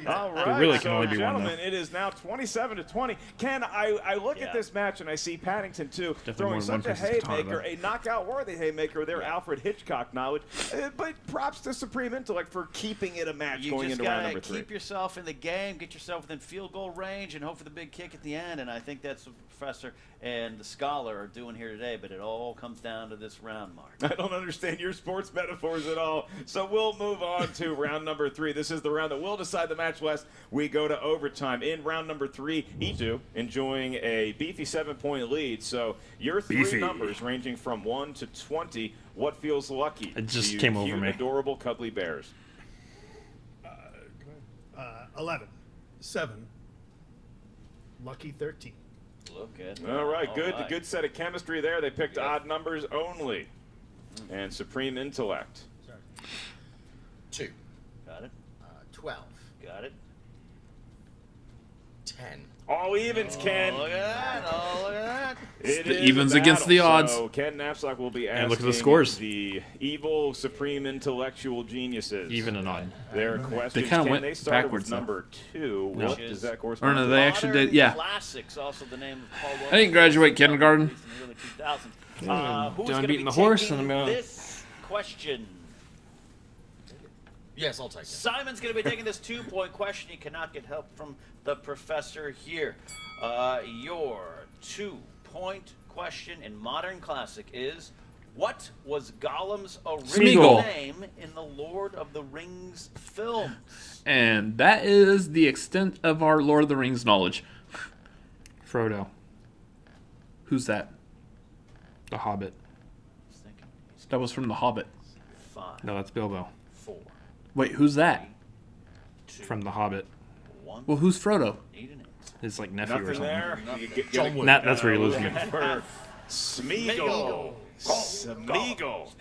All right, There really can so only be one, gentlemen, it is now 27-20. Ken, I look at this match and I see Paddington 2 throwing more than one such a Princess Katana, haymaker, though. a knockout-worthy haymaker with their Alfred Hitchcock knowledge. But props to Supreme Intellect for keeping it a match You going just into round gotta number 3. keep yourself in the game, get yourself within field goal range, and can hope for the big kick at the end, and I think that's what the professor and the scholar are doing here today, but it all comes down to this round, Mark. I don't understand your sports metaphors at all. So we'll move on to round number 3. This is the round that will decide the match, lest we go to overtime. In round number 3, each two enjoying a beefy 7-point lead. So your 3 numbers ranging from 1 to 20. What feels lucky? It just to you came over cute, me. Adorable, cuddly bears. 11. 7. Lucky 13. Look at All right, all good. right. Good set of chemistry there. They picked odd numbers only. And supreme intellect. 2. Got it. 12. Got it. 10. All evens, Ken. Look at that. Oh, look at that. It the is evens a against the battle. odds. So Ken Knapsack will be asking And look at the scores. the evil supreme intellectual geniuses. Even and odd. Their questions. kinda Ken, went they started backwards, with though. number 2. No. What does that Or correspond no, to? they actually Modern did. Yeah. Classics, also the name of Paul I didn't graduate kindergarten. In the early 2000s. Who's done going to beating be the horse, taking and I'm gonna- this question? Yes, I'll take it. Simon's going to be taking this 2-point question. He cannot get help from the professor here. Your 2-point question in modern classic is, what was Gollum's original Smeagol. name in the Lord of the Rings films? And that is the extent of our Lord of the Rings knowledge. Frodo. Who's that? The Hobbit. He's thinking. He's That was from The Hobbit. 5, No, that's Bilbo. 4, Wait, who's that? 2, From The Hobbit. 1. Well, who's Frodo? Need an answer. His like nephew or Nothing something. there. John Wood. That's where you lose me. For Smeagol. Smeagol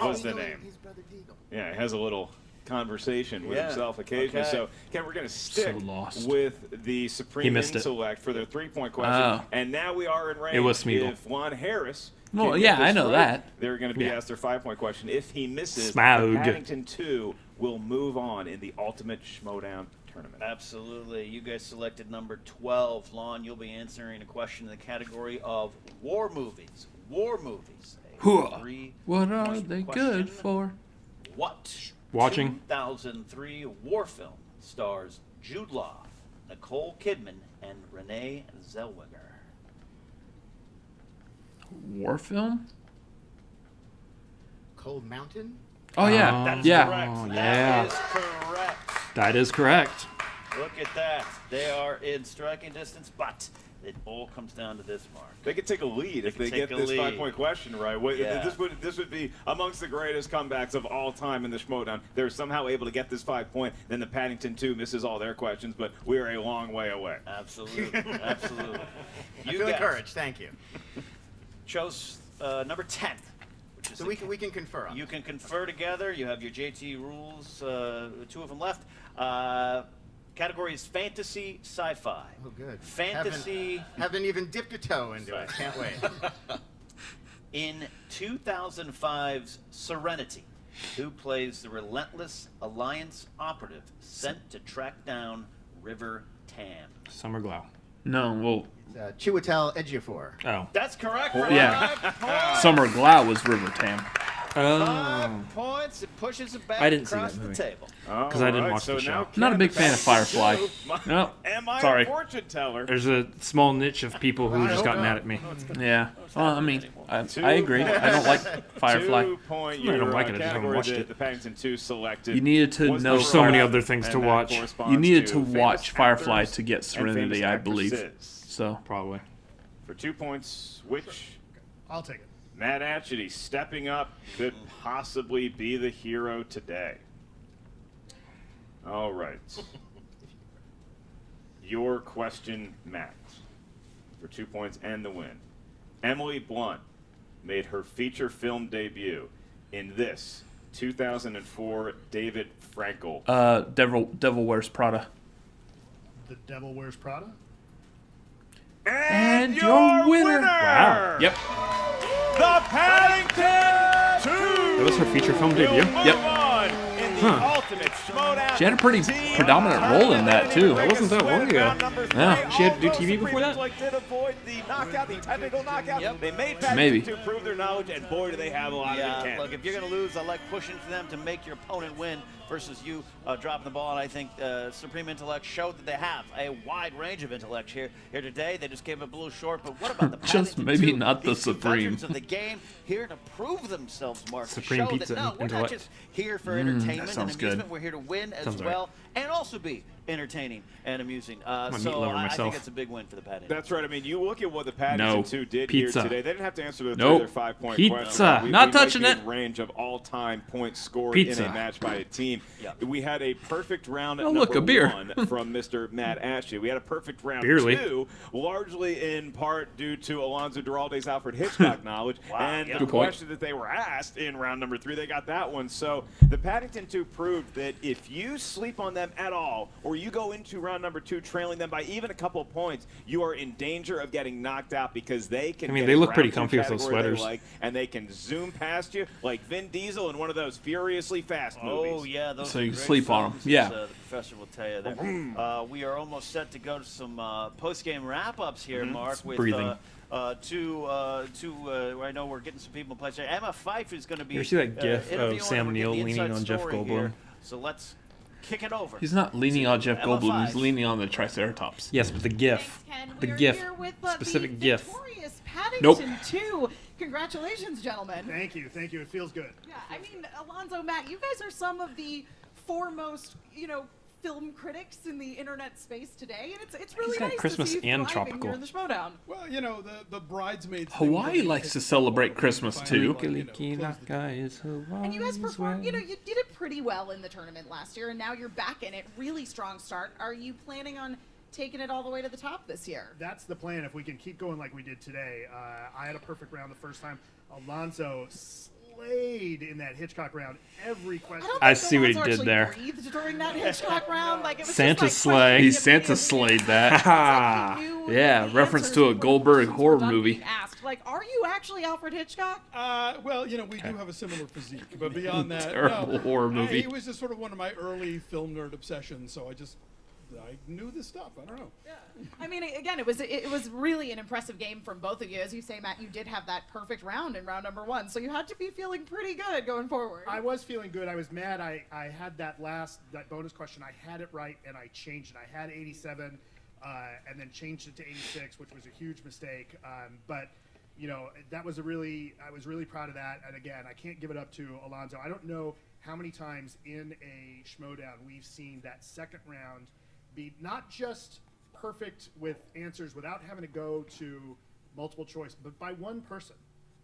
was the name. His brother Deagle. Yeah, he has a little conversation with Yeah. himself occasionally. Okay. So, Ken, we're going to stick So lost. with the He supreme missed it. intellect for their 3-point question. Oh. And now we are in range. It was Smeagol. If Lon Harris Well, can yeah, get this I know right, that. they're going to be Yeah. asked their 5-point question. If he misses, Smaug. the Paddington 2 will move on in the ultimate Schmoedown tournament. Absolutely. You guys selected number 12. Lon, you'll be answering a question in the category of war movies. War movies. A Hooah. 3-point What are they good question. for? What Watching. 2003 war film stars Jude Law, Nicole Kidman, and Renee Zellweger? War film? Cold Mountain. Oh, yeah. That is yeah. correct. Oh, That yeah. is correct. That is correct. Look at that. They are in striking distance, but it all comes down to this, Mark. They could take a lead if they take get a this lead. 5-point question right. Wait, Yeah. This would be amongst the greatest comebacks of all time in the Schmoedown. They're somehow able to get this 5-point. Then the Paddington 2 misses all their questions, but we are a long way away. Absolutely. Absolutely. I You feel guys encouraged. Thank you. chose number 10. Which is So we can confer on. You can confer together. You have your JT rules, 2 of them left. Category is fantasy, sci-fi. Oh, good. Fantasy. Haven't even dipped a toe into it. Can't wait. In 2005's Serenity, who plays the relentless Alliance operative sent to track down River Tam? Summer Glau. No, well, Chiwetel Ejiofor. Oh. That's correct. Yeah. 5 points. Summer Glau was River Tam. 5 points. It pushes it back I didn't see across that the movie. table. Because I didn't watch the show. Now Not a Ken big fan of Firefly. No, Am I sorry. a fortune teller? There's a small niche of people who just got mad at me. Yeah. Well, I mean, I agree. I don't like Firefly. 2-point. I don't like it, I just haven't category watched that it. the Paddington 2 selected. You needed to was know number so many 5, other things and to that watch. corresponds You needed to famous watch Firefly actors to get and Serenity, famous I believe. actresses. So, Probably. For 2 points, which I'll take it. Matt Atchity stepping up could possibly be the hero today. All right. Your question, Matt, for 2 points and the win. Emily Blunt made her feature film debut in this 2004 David Frankel. Devil Wears Prada. The Devil Wears Prada. And your winner. Wow. Yep. The Paddington 2! That was her feature film debut? Will move Yep. on in the ultimate Schmoedown She had a pretty predominant role in that, too. That wasn't that long ago. Yeah. She had to do TV before that? Did avoid the knockout, the technical knockout. Yep. They made Maybe. Paddington to prove their knowledge, and boy, do they have a lot of it. Look, if you're going to lose, I like pushing for them to make your opponent win versus you dropping the ball. And I think Supreme Intellect showed that they have a wide range of intellect here today. They just came up a little short, but what about the Just Paddington maybe 2? not the These two Supreme. veterans of the game here to prove themselves, Mark. Supreme to show Pizza that, no, we're not Intellect. just here for entertainment and sounds amusement. good. We're here to win as Sounds well, and also be entertaining and amusing. a meat So lover I myself. think it's a big win for the Paddington. That's right. I mean, you look at what the Paddington 2 did Pizza. here today. They didn't have to answer the Nope. 3 or 5 point Pizza. question. Not we touching might be it. in range of all-time points scored Pizza. in a match by a team. Yeah. We had a perfect round at Oh, look, number a beer. 1 from Mr. Matt Ashley. We had a perfect round Beerly. 2, largely in part due to Alonzo Duralde's Alfred Hitchcock knowledge and the Good point. question that they were asked in round number 3. They got that one. So the Paddington 2 proved that if you sleep on them at all, or you go into round number 2 trailing them by even a couple of points, you are in danger of getting knocked out because they can. I mean, get they look around pretty your comfy with those category they sweaters. like, and they can zoom past you like Vin Diesel in one of those Furiously Fast Oh movies. yeah, those So are you can great sleep on 'em. films, Yeah. as, the professor will tell you there. We are almost set to go to some post-game wrap-ups here, Mark. With breathing. I know we're getting some people in place. Emma Fife is going to be. You ever see that gif of interviewing Sam her, Neill get the leaning inside on Jeff story Goldblum? here. So let's kick it over. He's not leaning on Jeff Emma Goldblum. He's Fife. leaning on the Triceratops. Yes, but the GIF. The We're GIF. here with, Specific the GIF. victorious Paddington Nope. 2. Congratulations, gentlemen. Thank you. It feels good. Yeah, I mean, Alonzo, Matt, you guys are some of the foremost, film critics in the internet space today, and it's really got nice Christmas to see you and thriving tropical. here in the Schmoedown. Well, the bridesmaids. thing Hawaii really likes hit to the celebrate ball. Christmas, Finally, too. close the And you guys performed, you did it pretty well in the tournament last year, and now you're back in it. Really strong start. Are you planning on taking it all the way to the top this year? That's the plan. If we can keep going like we did today, I had a perfect round the first time. Alonzo slayed in that Hitchcock round. Every question. I see what he Alonzo did actually there. breathed during that Hitchcock round. Like, it was Santa just slay. like questioning He him Santa immediately. slayed that. It's like he knew Yeah, the reference answers to a before the Goldberg questions horror were done movie. being asked. Like, are you actually Alfred Hitchcock? Well, we do have a similar physique, but beyond that, Terrible no. horror movie. It was just sort of one of my early film nerd obsessions, so I knew this stuff. I don't know. Yeah. I mean, again, it was really an impressive game from both of you. As you say, Matt, you did have that perfect round in round number 1, so you had to be feeling pretty good going forward. I was feeling good. I was mad. I had that bonus question. I had it right, and I changed it. I had 87, and then changed it to 86, which was a huge mistake. But that was I was really proud of that. And again, I can't give it up to Alonzo. I don't know how many times in a Schmoedown we've seen that second round be not just perfect with answers without having to go to multiple choice, but by one person,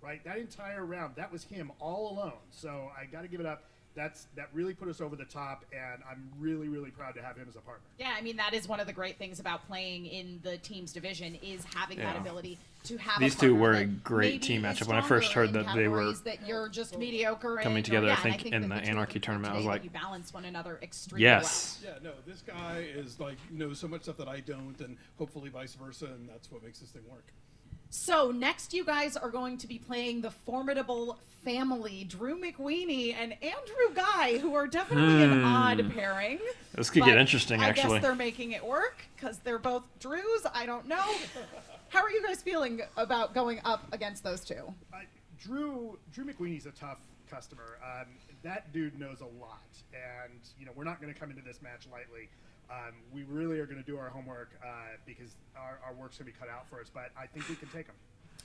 right? That entire round, that was him all alone. So I got to give it up. That really put us over the top, and I'm really, really proud to have him as a partner. Yeah, I mean, that is one of the great things about playing in the team's division is having that Yeah. ability to have These a two partner were a that great maybe team is matchup. When I first stronger heard in that they were categories that you're just mediocre coming in, together, or, I yeah, and think, in that the two of Anarchy you tournament, I was today, like, you balance one another extremely yes. Yeah, no, this guy is knows so much stuff that I don't, and hopefully vice versa, and that's what makes this thing work. So next you guys are going to be playing the formidable family, Drew McWeeny and Andrew Guy, who are definitely an odd pairing. This could get interesting, I actually. guess they're making it work because they're both Drews. I don't know. How are you guys feeling about going up against those two? Drew McWeeney's a tough customer. That dude knows a lot, and we're not going to come into this match lightly. We really are going to do our homework because our work's going to be cut out for us, but I think we can take them.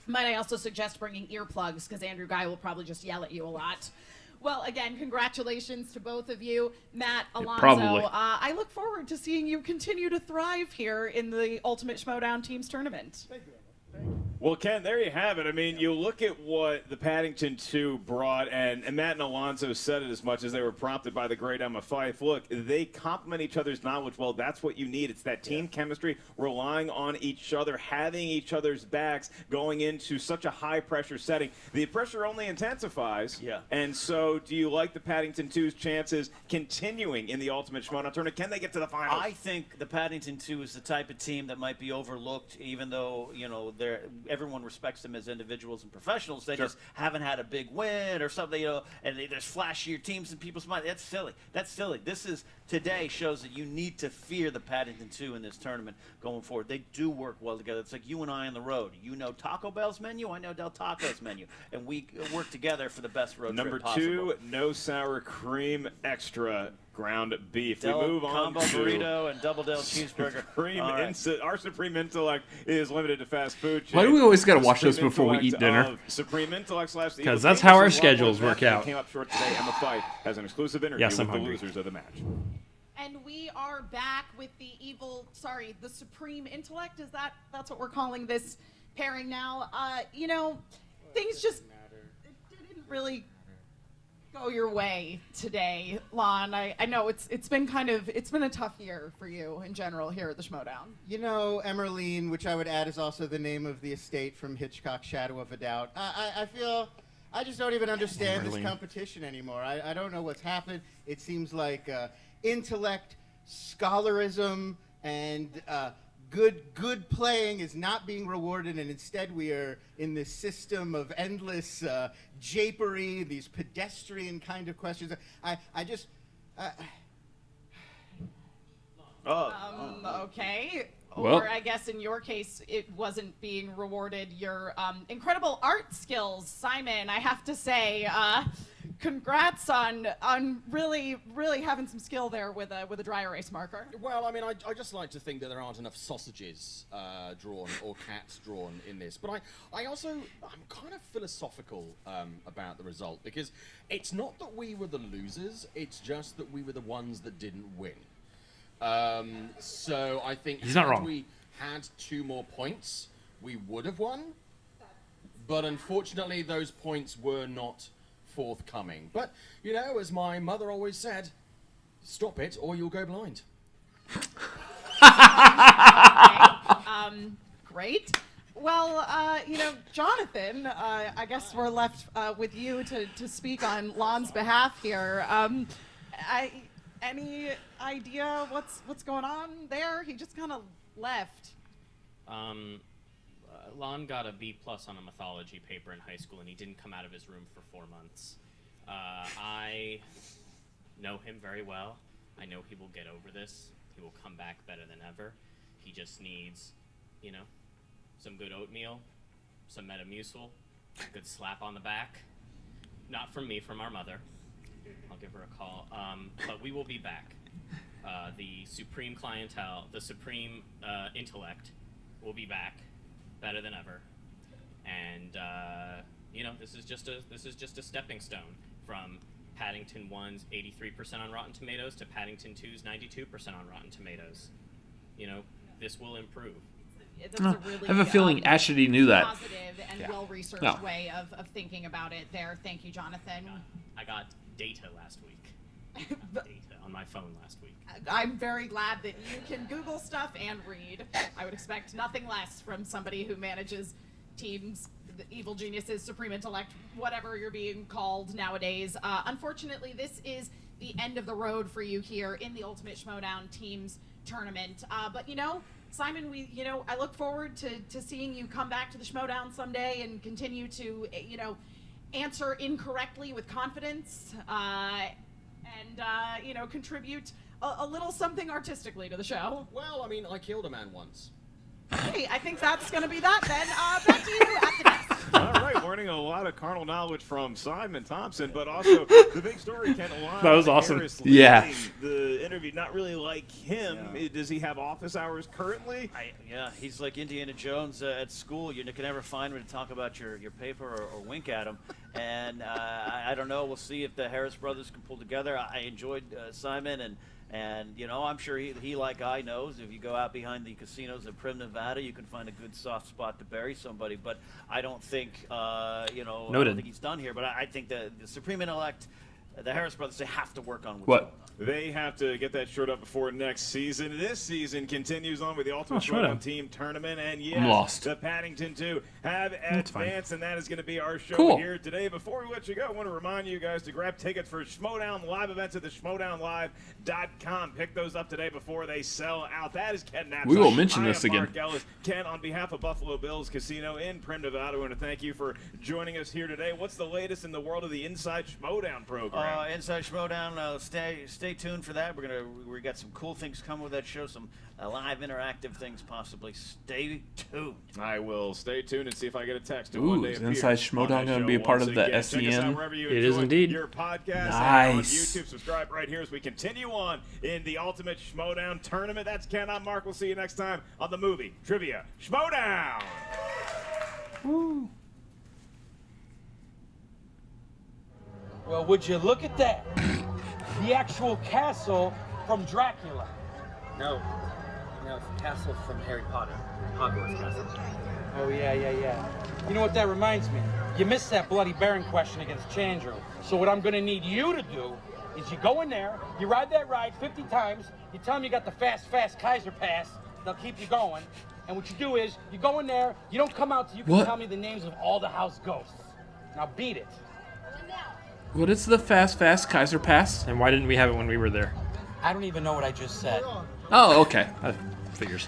Might I also suggest bringing earplugs because Andrew Guy will probably just yell at you a lot. Well, again, congratulations to both of you. Matt, Alonzo, probably. I look forward to seeing you continue to thrive here in the Ultimate Schmoedown Teams Tournament. Thank you, Emma. Thank you. Well, Ken, there you have it. I mean, you look at what the Paddington 2 brought, and Matt and Alonzo said it as much as they were prompted by the great Emma Fife. Look, they complement each other's knowledge. Well, that's what you need. It's that team chemistry, relying on each other, having each other's backs, going into such a high-pressure setting. The pressure only intensifies. Yeah. And so do you like the Paddington 2's chances continuing in the Ultimate Schmoedown Tournament? Can they get to the finals? I think the Paddington 2 is the type of team that might be overlooked, even though, everyone respects them as individuals and professionals. They just haven't had a big win or something, and there's flashier teams in people's minds. That's silly. This is today shows that you need to fear the Paddington 2 in this tournament going forward. They do work well together. It's like you and I on the road. You know Taco Bell's menu, I know Del Taco's menu, and we work together for the best road Number trip possible. 2, no sour cream extra ground beef. Del We move on combo to burrito and double Del cheeseburger. Our Supreme Intellect is limited to fast food. Why do we always gotta watch Supreme this before we Intellect eat dinner? of Supreme Intellect / the 'Cause Evil that's how our Genius, schedules Lon work Harris out. Came up short today. Emma Fight has an exclusive interview Yes, with I'm the hungry. losers of the match. And we are back with the the Supreme Intellect. That's what we're calling this pairing now? Things just didn't really go your way today, Lon. I know it's been a tough year for you in general here at the Schmoedown. You know, Emerline, which I would add is also the name of the estate from Hitchcock's Shadow of a Doubt. I feel I just don't even understand this competition anymore. I don't know what's happened. It seems like intellect, scholarism, and good playing is not being rewarded, and instead we are in this system of endless japery, these pedestrian kind of questions. Okay. Well- Or I guess in your case, it wasn't being rewarded your incredible art skills, Simon. I have to say, congrats on really having some skill there with a dry erase marker. Well, I mean, I just like to think that there aren't enough sausages drawn or cats drawn in this. But I'm kind of philosophical about the result, because it's not that we were the losers, it's just that we were the ones that didn't win. So I think He's not had wrong. we had 2 more points, we would have won. But unfortunately, those points were not forthcoming. But, you know, as my mother always said, stop it or you'll go blind. Great. Well, Jonathan, I guess we're left with you to speak on Lon's behalf here. Any idea what's going on there? He just kind of left. Lon got a B+ on a mythology paper in high school, and he didn't come out of his room for 4 months. I know him very well. I know he will get over this. He will come back better than ever. He just needs, some good oatmeal, some Metamucil, a good slap on the back. Not from me, from our mother. I'll give her a call. But we will be back. The Supreme Clientele, the Supreme Intellect will be back better than ever. And, this is just a stepping stone from Paddington 1's 83% on Rotten Tomatoes to Paddington 2's 92% on Rotten Tomatoes. This will improve. That's a really, I have a feeling Ashley knew that. positive and well-researched No. way of thinking about it there. Thank you, Jonathan. I got data last week. Data on my phone last week. I'm very glad that you can Google stuff and read. I would expect nothing less from somebody who manages teams, the evil geniuses, supreme intellect, whatever you're being called nowadays. Unfortunately, this is the end of the road for you here in the Ultimate Schmoedown Teams Tournament. But Simon, I look forward to seeing you come back to the Schmoedown someday and continue to, answer incorrectly with confidence, and contribute a little something artistically to the show. Well, I mean, I killed a man once. Hey, I think that's going to be that then. Back to you at the desk. All right, learning a lot of carnal knowledge from Simon Thompson, but also the big story, Ken. That was awesome. Harris Yeah. leading the interview, not really like him. Yeah. Does he have office hours currently? He's like Indiana Jones at school. You can never find him to talk about your paper or wink at him. And I don't know. We'll see if the Harris brothers can pull together. I enjoyed Simon, and I'm sure he like I knows if you go out behind the casinos in Prim, Nevada, you can find a good soft spot to bury somebody. But I don't think I don't think he's done here. But I think the Supreme Intellect, the Harris brothers, they have to work on What? They have to get that shirt up before next season. This season continues on with the Ultimate Schmoedown. Schmoedown Team Tournament. And yes, I'm lost. the Paddington 2 have That's fine. advanced, and that is going to be our show Cool. here today. Before we let you go, I want to remind you guys to grab tickets for Schmoedown live events at the schmoedownlive.com. Pick those up today before they sell out. That is Ken Knapsack. We will mention I this am again. Mark Ellis. Ken, on behalf of Buffalo Bills Casino in Prim, Nevada, I want to thank you for joining us here today. What's the latest in the world of the Inside Schmoedown program? Inside Schmoedown. Stay tuned for that. We got some cool things coming with that show. Some live interactive things possibly. Stay tuned. I will stay tuned and see if I get a text to Ooh, one day is appear Inside on Schmoedown that gonna show be a part once of the again. Check us out SEN? wherever you It is enjoy indeed. your podcast. Nice. And on YouTube, subscribe right here as we continue on in the Ultimate Schmoedown Tournament. That's Ken. I'm Mark. We'll see you next time on the movie Trivia Schmoedown. Woo. Well, would you look at that? The actual castle from Dracula. No, it's the castle from Harry Potter. Hogwarts Castle. Oh, yeah. You know what that reminds me? You missed that Bloody Baron question against Chandru. So what I'm gonna need you to do is you go in there, you ride that ride 50 times, you tell them you got the fast Kaiser pass, they'll keep you going. And what you do is, you go in there, you don't come out till you can What? tell me the names of all the house ghosts. Now beat it. What is the fast Kaiser pass? And why didn't we have it when we were there? I don't even know what I just said. Oh, okay. Figures.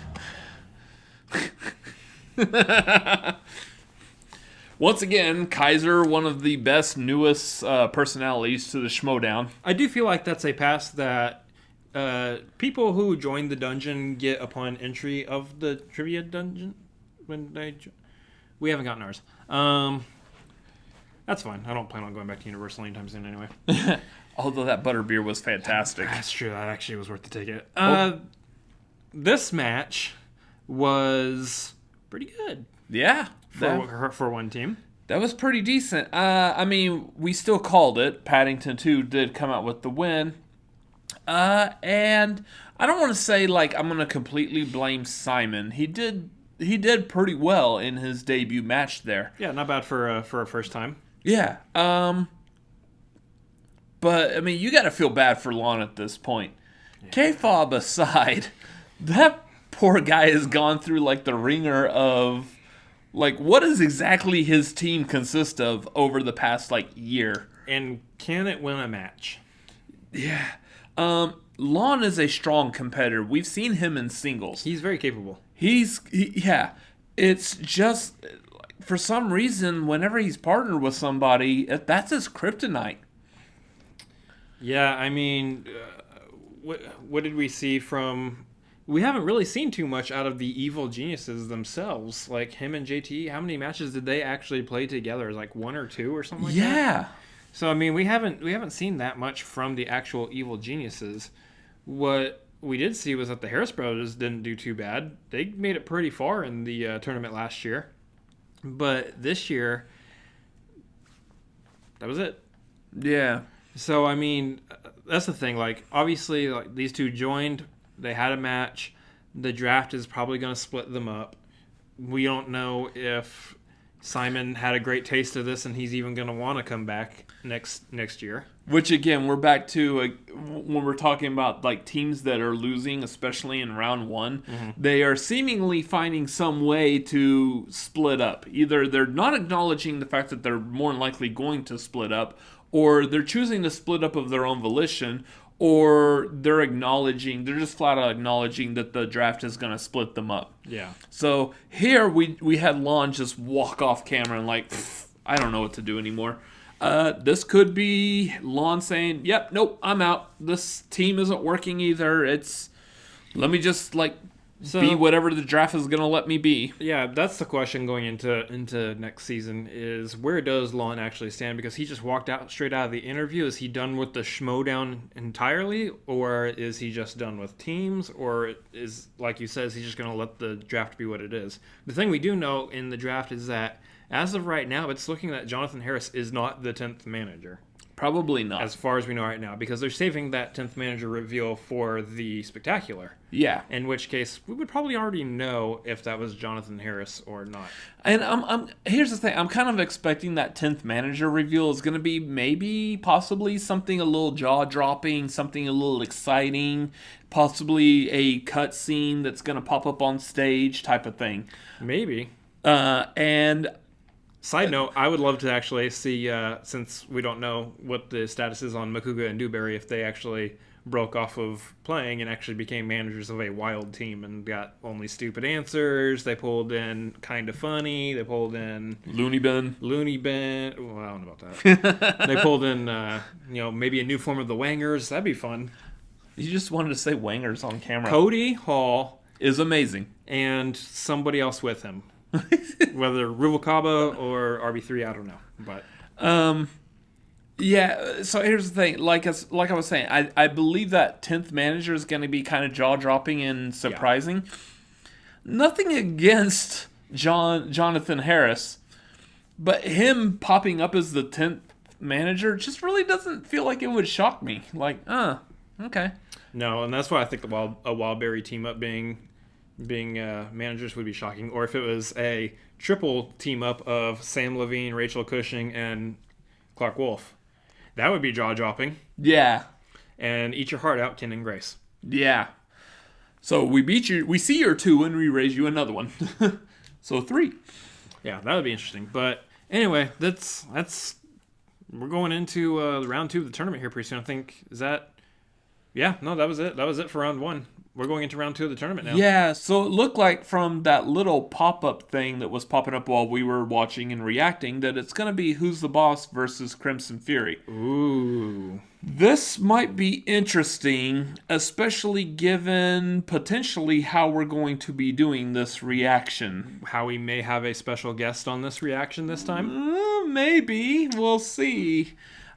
Once again, Kaiser, one of the best, newest personalities to the Schmoedown. I do feel like that's a pass that people who join the dungeon get upon entry of the trivia dungeon. We haven't gotten ours. That's fine. I don't plan on going back to Universal anytime soon anyway. Although that butterbeer was fantastic. That's true. That actually was worth the ticket. Oh. This match was pretty good. Yeah. For one team. That was pretty decent. I mean, we still called it. Paddington 2 did come out with the win. And I don't want to say, like, I'm going to completely blame Simon. He did pretty well in his debut match there. Yeah, not bad for a first time. Yeah. But, I mean, you got to feel bad for Lon at this point. Yeah. K-Fob aside, that poor guy has gone through, like, the ringer of, like, what does exactly his team consist of over the past, like, year? And can it win a match? Yeah. Lon is a strong competitor. We've seen him in singles. He's very capable. Yeah. It's just, for some reason, whenever he's partnered with somebody, that's his kryptonite. Yeah, I mean, what did we see from... We haven't really seen too much out of the evil geniuses themselves. Like, him and JT, how many matches did they actually play together? Like, 1 or 2 or something like that? Yeah. So, I mean, we haven't seen that much from the actual evil geniuses. What we did see was that the Harris brothers didn't do too bad. They made it pretty far in the tournament last year. But this year, that was it. Yeah. So, I mean, that's the thing. Like, obviously, like, these two joined. They had a match. The draft is probably going to split them up. We don't know if Simon had a great taste of this and he's even going to want to come back next year. Which, again, we're back to when we're talking about, like, teams that are losing, especially in round 1. Mm-hmm. They are seemingly finding some way to split up. Either they're not acknowledging the fact that they're more than likely going to split up, or they're choosing to split up of their own volition, or they're just flat out acknowledging that the draft is going to split them up. Yeah. So here we had Lon just walk off camera and like, I don't know what to do anymore. This could be Lon saying, yep, nope, I'm out. This team isn't working either. Let me just be whatever the draft is going to let me be. Yeah, that's the question going into next season is where does Lon actually stand? Because he just walked out straight out of the interview. Is he done with the Schmoedown entirely, or is he just done with teams, or is, like you said, is he just going to let the draft be what it is? The thing we do know in the draft is that as of right now, it's looking that Jonathan Harris is not the 10th manager. Probably not. As far as we know right now, because they're saving that 10th manager reveal for the Spectacular. Yeah. In which case, we would probably already know if that was Jonathan Harris or not. And here's the thing. I'm kind of expecting that 10th manager reveal is going to be possibly something a little jaw-dropping, something a little exciting, possibly a cut scene that's going to pop up on stage type of thing. Maybe. And... Side note, I would love to actually see, since we don't know what the status is on Makuga and Dewberry, if they actually broke off of playing and actually became managers of a wild team and got only stupid answers. They pulled in Kind of Funny. They pulled in Looney Bin. Well, I don't know about that. They pulled in, maybe a new form of the Wangers. That'd be fun. You just wanted to say Wangers on camera. Cody Hall is amazing. And somebody else with him. Whether Rubalcaba or RB3, I don't know. But yeah, so here's the thing. Like I was saying, I believe that 10th manager is going to be kind of jaw-dropping and surprising. Yeah. Nothing against Jonathan Harris, but him popping up as the 10th manager just really doesn't feel like it would shock me. Like, okay. No, and that's why I think a Wildberry team-up being managers would be shocking. Or if it was a triple team-up of Sam Levine, Rachel Cushing, and Clark Wolf. That would be jaw-dropping. Yeah. And eat your heart out, Ken and Grace. Yeah. So we beat you. We see your 2 and we raise you another one. So 3. Yeah, that would be interesting. But anyway, that's we're going into round 2 of the tournament here pretty soon. I think that was it. That was it for round 1. We're going into round 2 of the tournament now. Yeah, so it looked like from that little pop-up thing that was popping up while we were watching and reacting that it's going to be Who's the Boss versus Crimson Fury. Ooh. This might be interesting, especially given potentially how we're going to be doing this reaction. How we may have a special guest on this reaction this time? Maybe. We'll see. You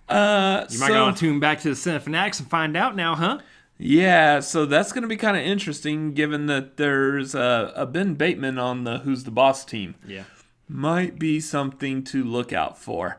might want to tune back to the Cinefanatics and find out now, huh? Yeah, so that's going to be kind of interesting given that there's a Ben Bateman on the Who's the Boss team. Yeah. Might be something to look out for.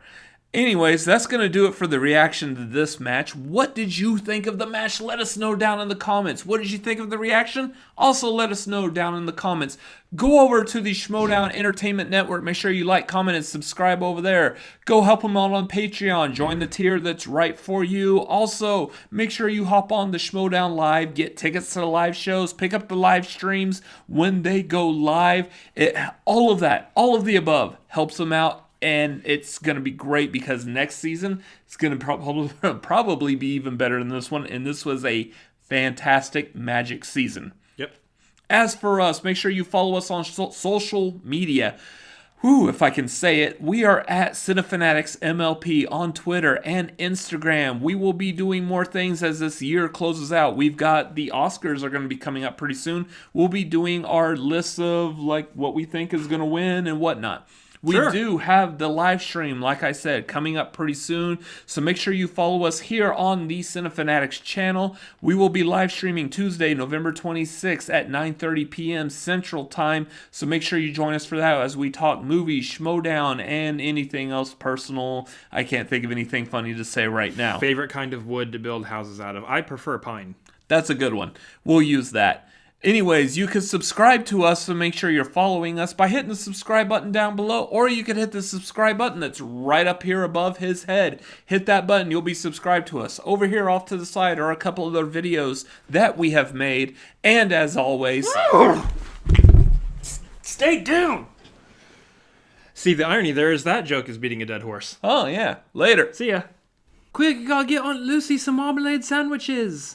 Anyways, that's going to do it for the reaction to this match. What did you think of the match? Let us know down in the comments. What did you think of the reaction? Also, let us know down in the comments. Go over to the Schmoedown Entertainment Network. Make sure you like, comment, and subscribe over there. Go help them out on Patreon. Join the tier that's right for you. Also, make sure you hop on the Schmoedown Live. Get tickets to the live shows. Pick up the live streams when they go live. All of the above helps them out. And it's going to be great because next season it's going to probably be even better than this one. And this was a fantastic Magic season. Yep. As for us, make sure you follow us on social media. If I can say it, we are at Cinefanatics MLP on Twitter and Instagram. We will be doing more things as this year closes out. We've got the Oscars are going to be coming up pretty soon. We'll be doing our lists of like what we think is going to win and whatnot. We do have the live stream, like I said, coming up pretty soon. So make sure you follow us here on the Cinefanatics channel. We will be live streaming Tuesday, November 26th at 9:30 p.m. Central Time. So make sure you join us for that as we talk movies, Schmoedown, and anything else personal. I can't think of anything funny to say right now. Favorite kind of wood to build houses out of? I prefer pine. That's a good one. We'll use that. Anyways, you can subscribe to us, so make sure you're following us by hitting the subscribe button down below, or you can hit the subscribe button that's right up here above his head. Hit that button, you'll be subscribed to us. Over here off to the side are a couple of other videos that we have made, and as always... Stay down! See, the irony there is that joke is beating a dead horse. Oh, yeah. Later. See ya. Quick, you gotta get Aunt Lucy some marmalade sandwiches.